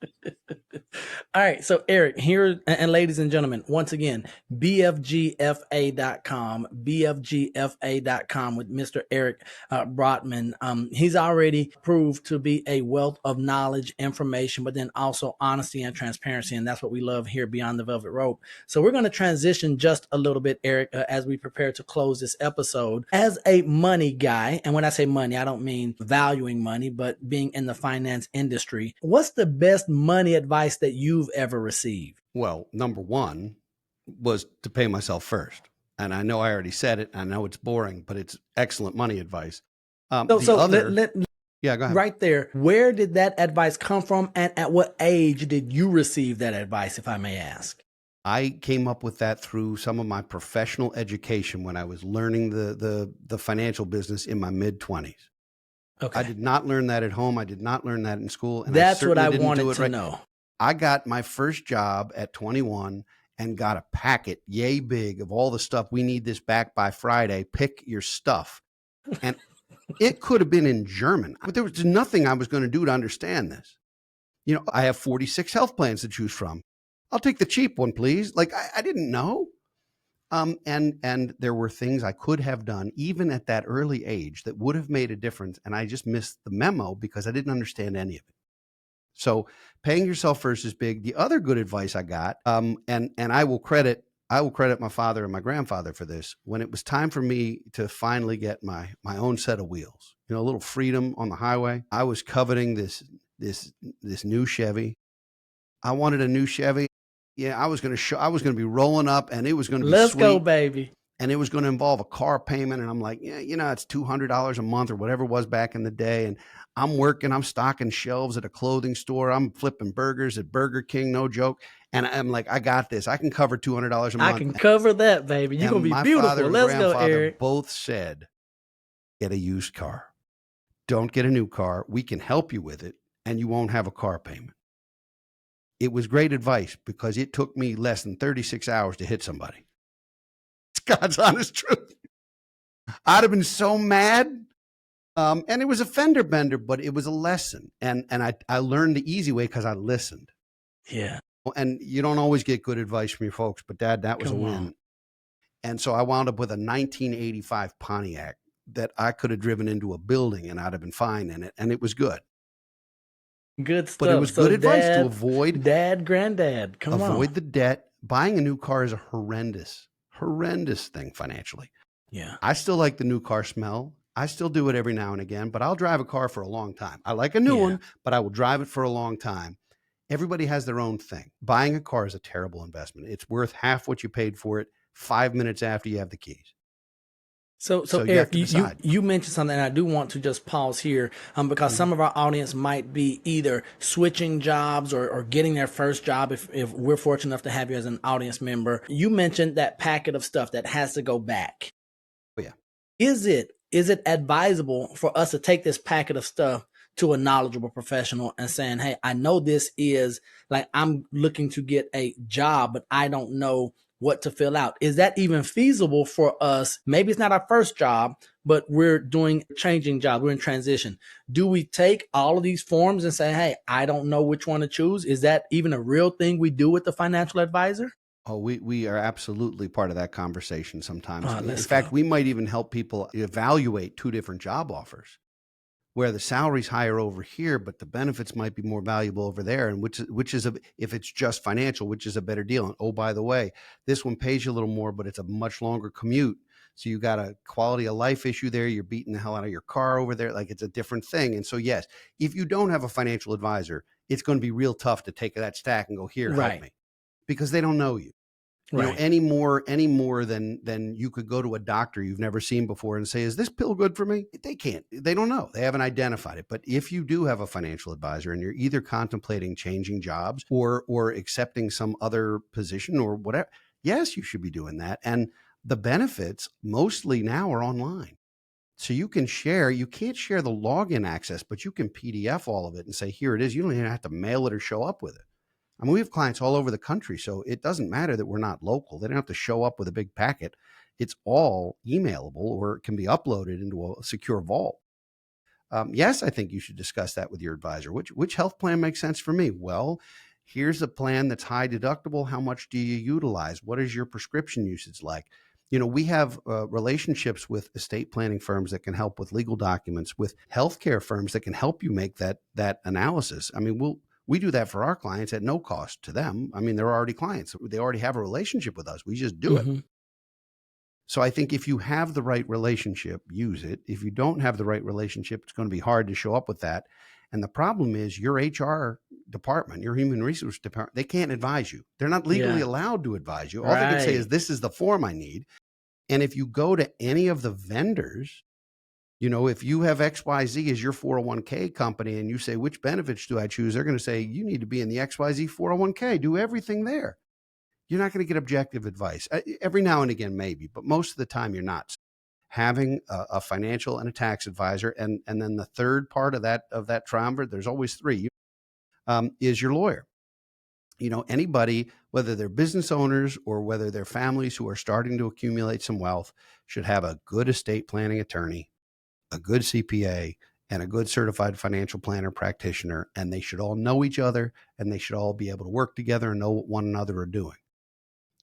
All right. So Eric, here, and ladies and gentlemen, once again, bfgfa.com, bfgfa.com with Mr. Eric Brotman. He's already proved to be a wealth of knowledge, information, but then also honesty and transparency. And that's what we love here Beyond the Velvet Rope. So we're going to transition just a little bit, Eric, as we prepare to close this episode. As a money guy, and when I say money, I don't mean valuing money, but being in the finance industry, what's the best money advice that you've ever received?
Well, number one was to pay myself first. And I know I already said it. I know it's boring, but it's excellent money advice. Yeah, go ahead.
Right there, where did that advice come from? And at what age did you receive that advice, if I may ask?
I came up with that through some of my professional education when I was learning the financial business in my mid-20s. I
Okay.
did not learn that at home. I did not learn that in school. And I
That's what
certainly
I
didn't do
wanted
it
to
right.
know.
I got my first job at 21 and got a packet yay big of all the stuff. We need this back by Friday. Pick your stuff. And it could have been in German, but there was nothing I was going to do to understand this. I have 46 health plans to choose from. I'll take the cheap one, please. Like I didn't know. And there were things I could have done even at that early age that would have made a difference. And I just missed the memo because I didn't understand any of it. So paying yourself first is big. The other good advice I got, and I will credit my father and my grandfather for this. When it was time for me to finally get my own set of wheels, a little freedom on the highway, I was coveting this new Chevy. I wanted a new Chevy. Yeah, I was going to be rolling up, and it was going to be
Let's
sweet.
go, baby.
And it was going to involve a car payment. And I'm like, yeah, it's $200 a month or whatever it was back in the day. And I'm stocking shelves at a clothing store. I'm flipping burgers at Burger King, no joke. And I'm like, I got this. I can cover $200 a month.
I can cover that, baby. You're going to be
my
beautiful.
father and
Let's go,
grandfather
Eric.
both said, get a used car. Don't get a new car. We can help you with it, and you won't have a car payment. It was great advice because it took me less than 36 hours to hit somebody. It's God's honest truth. I'd have been so mad. And it was a fender bender, but it was a lesson. And I learned the easy way because I listened.
Yeah.
And you don't always get good advice from your folks, but Dad, that was a win. And so I wound up with a 1985 Pontiac that I could have driven into a building and I'd have been fine in it. And it was good.
Good stuff.
But it was good advice to avoid
granddad.
Avoid the debt. Buying a new car is a horrendous thing financially.
Yeah.
I still like the new car smell. I still do it every now and again, but I'll drive a car for a long time. I like a new one, but I will drive it for a long time. Everybody has their own thing. Buying a car is a terrible investment. It's worth half what you paid for it 5 minutes after you have the keys.
So Eric, you mentioned something, and I do want to just pause here because some of our audience might be either switching jobs or getting their first job if we're fortunate enough to have you as an audience member. You mentioned that packet of stuff that has to go back.
Oh, yeah.
Is it advisable for us to take this packet of stuff to a knowledgeable professional and saying, hey, I know this is like I'm looking to get a job, but I don't know what to fill out. Is that even feasible for us? Maybe it's not our first job, but we're changing jobs. We're in transition. Do we take all of these forms and say, hey, I don't know which one to choose? Is that even a real thing we do with the financial advisor?
Oh, we are absolutely part of that conversation sometimes. In
Let's
fact,
go.
we might even help people evaluate 2 different job offers where the salary's higher over here, but the benefits might be more valuable over there. And if it's just financial, which is a better deal. And oh, by the way, this one pays you a little more, but it's a much longer commute. So you got a quality of life issue there. You're beating the hell out of your car over there. Like it's a different thing. And so, yes, if you don't have a financial advisor, it's going to be real tough to take that stack and go, here, help me, because they don't know you. Any more than you could go to a doctor you've never seen before and say, is this pill good for me? They can't. They don't know. They haven't identified it. But if you do have a financial advisor and you're either contemplating changing jobs or accepting some other position or whatever, yes, you should be doing that. And the benefits mostly now are online. So you can't share the login access, but you can PDF all of it and say, here it is. You don't even have to mail it or show up with it. I mean, we have clients all over the country, so it doesn't matter that we're not local. They don't have to show up with a big packet. It's all emailable or it can be uploaded into a secure vault. Yes, I think you should discuss that with your advisor. Which health plan makes sense for me? Well, here's a plan that's high deductible. How much do you utilize? What is your prescription usage like? We have relationships with estate planning firms that can help with legal documents, with healthcare firms that can help you make that analysis. I mean, we do that for our clients at no cost to them. I mean, they're already clients. They already have a relationship with us. We just do it. So I think if you have the right relationship, use it. If you don't have the right relationship, it's going to be hard to show up with that. And the problem is your HR department, your human resource department, they can't advise you. They're not legally allowed to advise you. All they can say is, this is the form I need. And if you go to any of the vendors, if you have XYZ as your 401k company and you say, which benefits do I choose? They're going to say, you need to be in the XYZ 401k. Do everything there. You're not going to get objective advice. Every now and again, maybe, but most of the time you're not. having a financial and a tax advisor. And then the third part of that triumvirate, there's always three, is your lawyer. Anybody, whether they're business owners or whether they're families who are starting to accumulate some wealth, should have a good estate planning attorney, a good CPA, and a good certified financial planner practitioner. And they should all know each other, and they should all be able to work together and know what one another are doing.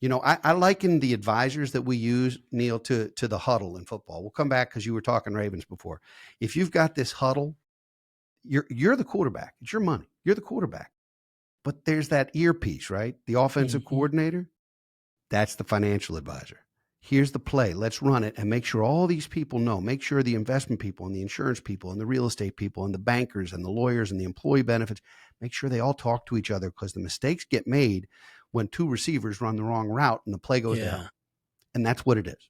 I liken the advisors that we use, Neil, to the huddle in football. We'll come back because you were talking Ravens before. If you've got this huddle, you're the quarterback. It's your money. You're the quarterback. But there's that earpiece, right? The offensive coordinator, that's the financial advisor. Here's the play. Let's run it and make sure all these people know. Make sure the investment people and the insurance people and the real estate people and the bankers and the lawyers and the employee benefits, make sure they all talk to each other, because the mistakes get made when two receivers run the wrong route and the play goes to hell. And that's what it is.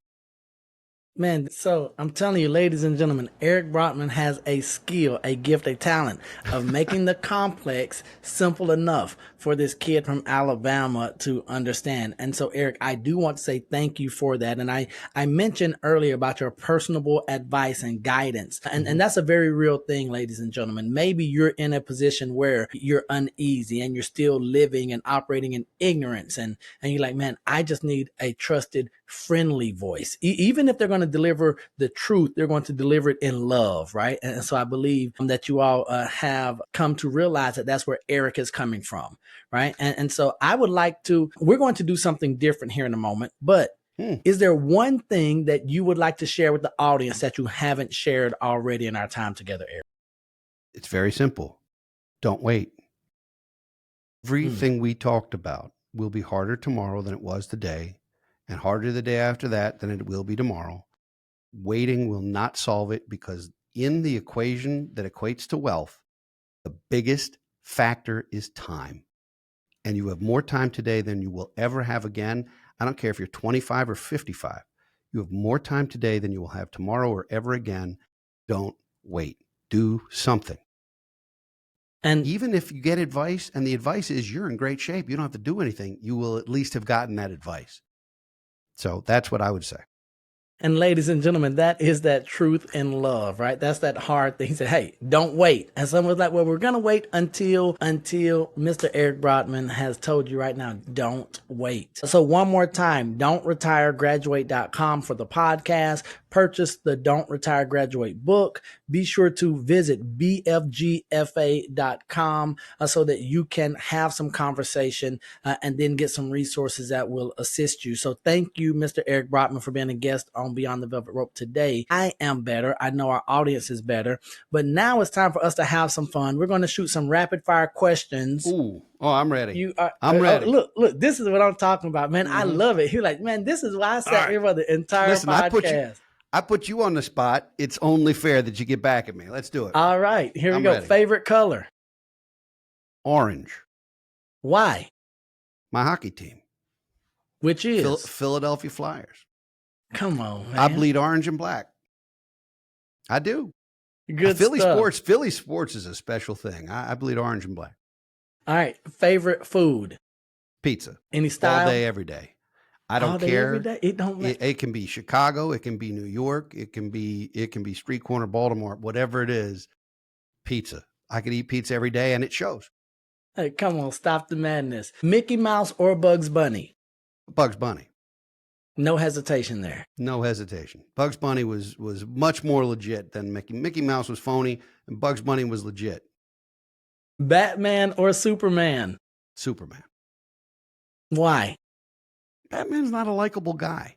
Man, so I'm telling you, ladies and gentlemen, Eric Brotman has a skill, a gift, a talent of making the complex simple enough for this kid from Alabama to understand. And so, Eric, I do want to say thank you for that. And I mentioned earlier about your personable advice and guidance. And that's a very real thing, ladies and gentlemen. Maybe you're in a position where you're uneasy and you're still living and operating in ignorance. And you're like, man, I just need a trusted, friendly voice. Even if they're going to deliver the truth, they're going to deliver it in love, right? And so I believe that you all have come to realize that that's where Eric is coming from, right? And so I would like to, we're going to do something different here in a moment, but is there one thing that you would like to share with the audience that you haven't shared already in our time together, Eric?
It's very simple. Don't wait. Everything we talked about will be harder tomorrow than it was today, and harder the day after that than it will be tomorrow. Waiting will not solve it, because in the equation that equates to wealth, the biggest factor is time. And you have more time today than you will ever have again. I don't care if you're 25 or 55. You have more time today than you will have tomorrow or ever again. Don't wait. Do something. And even if you get advice and the advice is you're in great shape, you don't have to do anything, you will at least have gotten that advice. So that's what I would say.
And ladies and gentlemen, that is that truth and love, right? That's that hard thing. He said, hey, don't wait. And someone was like, well, we're going to wait until Mr. Eric Brotman has told you right now, don't wait. So one more time, don'tretiregraduate.com for the podcast. Purchase the Don't Retire Graduate book. Be sure to visit bfgfa.com so that you can have some conversation and then get some resources that will assist you. So thank you, Mr. Eric Brotman, for being a guest on Beyond the Velvet Rope today. I am better. I know our audience is better. But now it's time for us to have some fun. We're going to shoot some rapid fire questions.
Ooh. Oh, I'm ready.
I'm ready. Look, this is what I'm talking about, man. I love it. He's like, man, this is why I sat here for the entire podcast.
I put you on the spot. It's only fair that you get back at me. Let's do it.
All right. Here we go.
Ready.
Favorite color?
Orange.
Why?
My hockey team.
Which is?
Philadelphia Flyers.
Come on, man.
I bleed orange and black. I do.
Good
Philly
stuff.
Philly sports is a special thing. I bleed orange and black.
All right. Favorite food?
Pizza.
Any style?
All day, every day. I don't care.
Every day? It don't matter.
It can be Chicago. It can be New York. It can be street corner Baltimore. Whatever it is, pizza. I could eat pizza every day, and it shows.
Hey, come on, stop the madness. Mickey Mouse or Bugs Bunny?
Bugs Bunny.
No hesitation there.
No hesitation. Bugs Bunny was much more legit than Mickey. Mickey Mouse was phony, and Bugs Bunny was legit.
Batman or Superman?
Superman.
Why?
Batman's not a likable guy.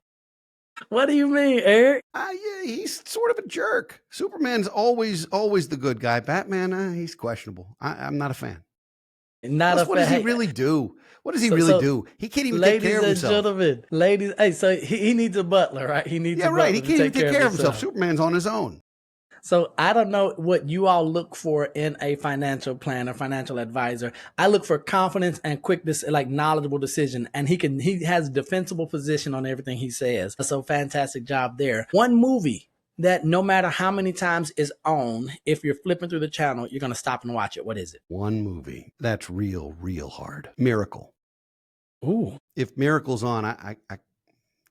What do you mean, Eric?
Yeah, he's sort of a jerk. Superman's always the good guy. Batman, he's questionable. I'm not a fan. What does he really do? What does he really do? He can't even take care of himself.
Ladies, hey, so he needs a butler, right? He needs a butler.
He can't even take care of himself. Superman's on his own.
So I don't know what you all look for in a financial planner, financial advisor. I look for confidence and quick, knowledgeable decision. And he has a defensible position on everything he says. So fantastic job there. One movie that no matter how many times is on, if you're flipping through the channel, you're going to stop and watch it. What is it?
One movie. That's real hard. Miracle.
Ooh.
If Miracle's on,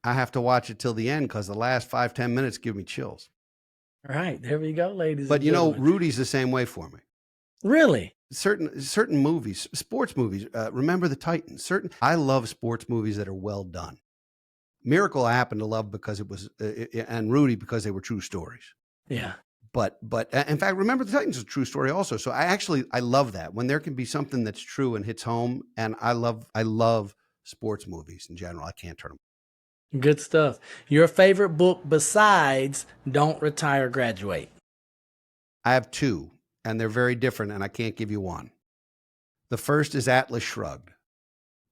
I have to watch it till the end because the last 5-10 minutes give me chills.
All right, there we go, ladies
But
and gentlemen.
Rudy's the same way for me.
Really?
Certain movies, sports movies, Remember the Titans. I love sports movies that are well done. Miracle I happen to love because it was, and Rudy because they were true stories.
Yeah.
But in fact, Remember the Titans is a true story also. So I love that when there can be something that's true and hits home. And I love sports movies in general. I can't turn them.
Good stuff. Your favorite book besides Don't Retire, Graduate?
I have two, and they're very different, and I can't give you one. The first is Atlas Shrugged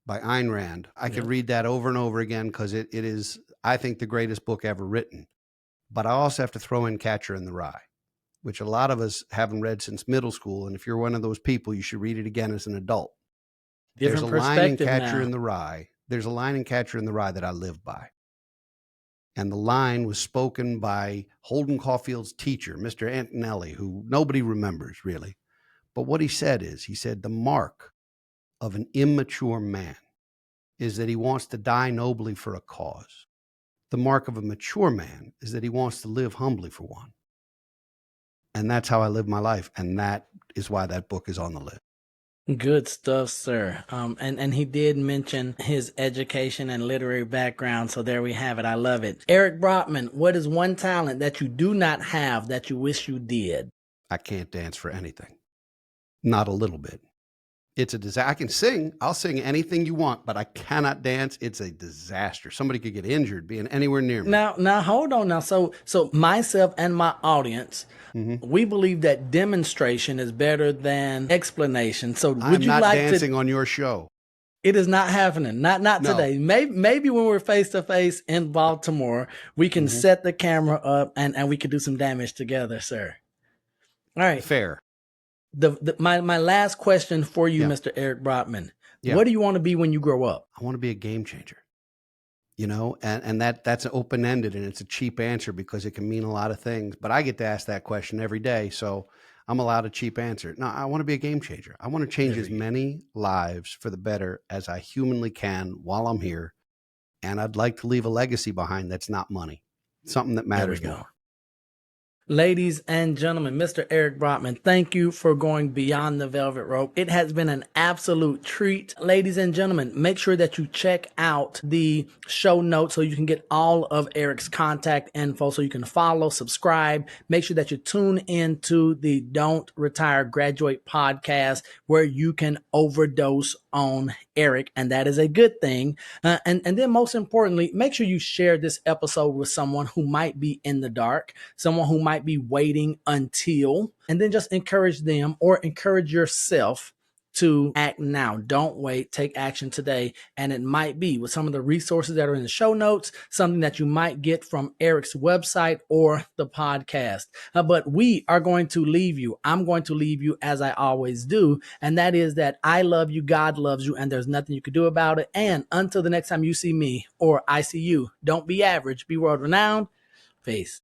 by Ayn Rand. I could read that over and over again because it is, I think, the greatest book ever written. But I also have to throw in Catcher in the Rye, which a lot of us haven't read since middle school. And if you're one of those people, you should read it again as an adult. There's a line in Catcher in the Rye. There's a line in Catcher in the Rye that I live by. And the line was spoken by Holden Caulfield's teacher, Mr. Antonelli, who nobody remembers really. But what he said, the mark of an immature man is that he wants to die nobly for a cause. The mark of a mature man is that he wants to live humbly for one. And that's how I live my life. And that is why that book is on the list.
Good stuff, sir. And he did mention his education and literary background. So there we have it. I love it. Eric Brotman, what is one talent that you do not have that you wish you did?
I can't dance for anything. Not a little bit. It's a disaster. I can sing. I'll sing anything you want, but I cannot dance. It's a disaster. Somebody could get injured being anywhere near me.
Now, hold on now. So myself and my audience, we believe that demonstration is better than explanation. So would you
I'm not
like
dancing on your show.
It is not happening. Not
No.
today. Maybe when we're face to face in Baltimore, we can set the camera up and we can do some damage together, sir. All right.
Fair.
My last question for you,
Yeah.
Mr. Eric Brotman.
Yeah.
What do you want to be when you grow up?
I want to be a game changer. And that's open-ended, and it's a cheap answer because it can mean a lot of things. But I get to ask that question every day, so I'm allowed a cheap answer. No, I want to be a game changer. I want to change as many lives for the better as I humanly can while I'm here. And I'd like to leave a legacy behind that's not money, something that matters more.
Ladies and gentlemen, Mr. Eric Brotman, thank you for going beyond the velvet rope. It has been an absolute treat. Ladies and gentlemen, make sure that you check out the show notes so you can get all of Eric's contact info so you can follow, subscribe. Make sure that you tune into the Don't Retire, Graduate podcast where you can overdose on Eric, and that is a good thing. And then most importantly, make sure you share this episode with someone who might be in the dark, someone who might be waiting until, and then just encourage them or encourage yourself to act now. Don't wait. Take action today. And it might be with some of the resources that are in the show notes, something that you might get from Eric's website or the podcast. But we are going to leave you. I'm going to leave you as I always do. And that is that I love you, God loves you, and there's nothing you can do about it. And until the next time you see me or I see you, don't be average, be world renowned. Peace.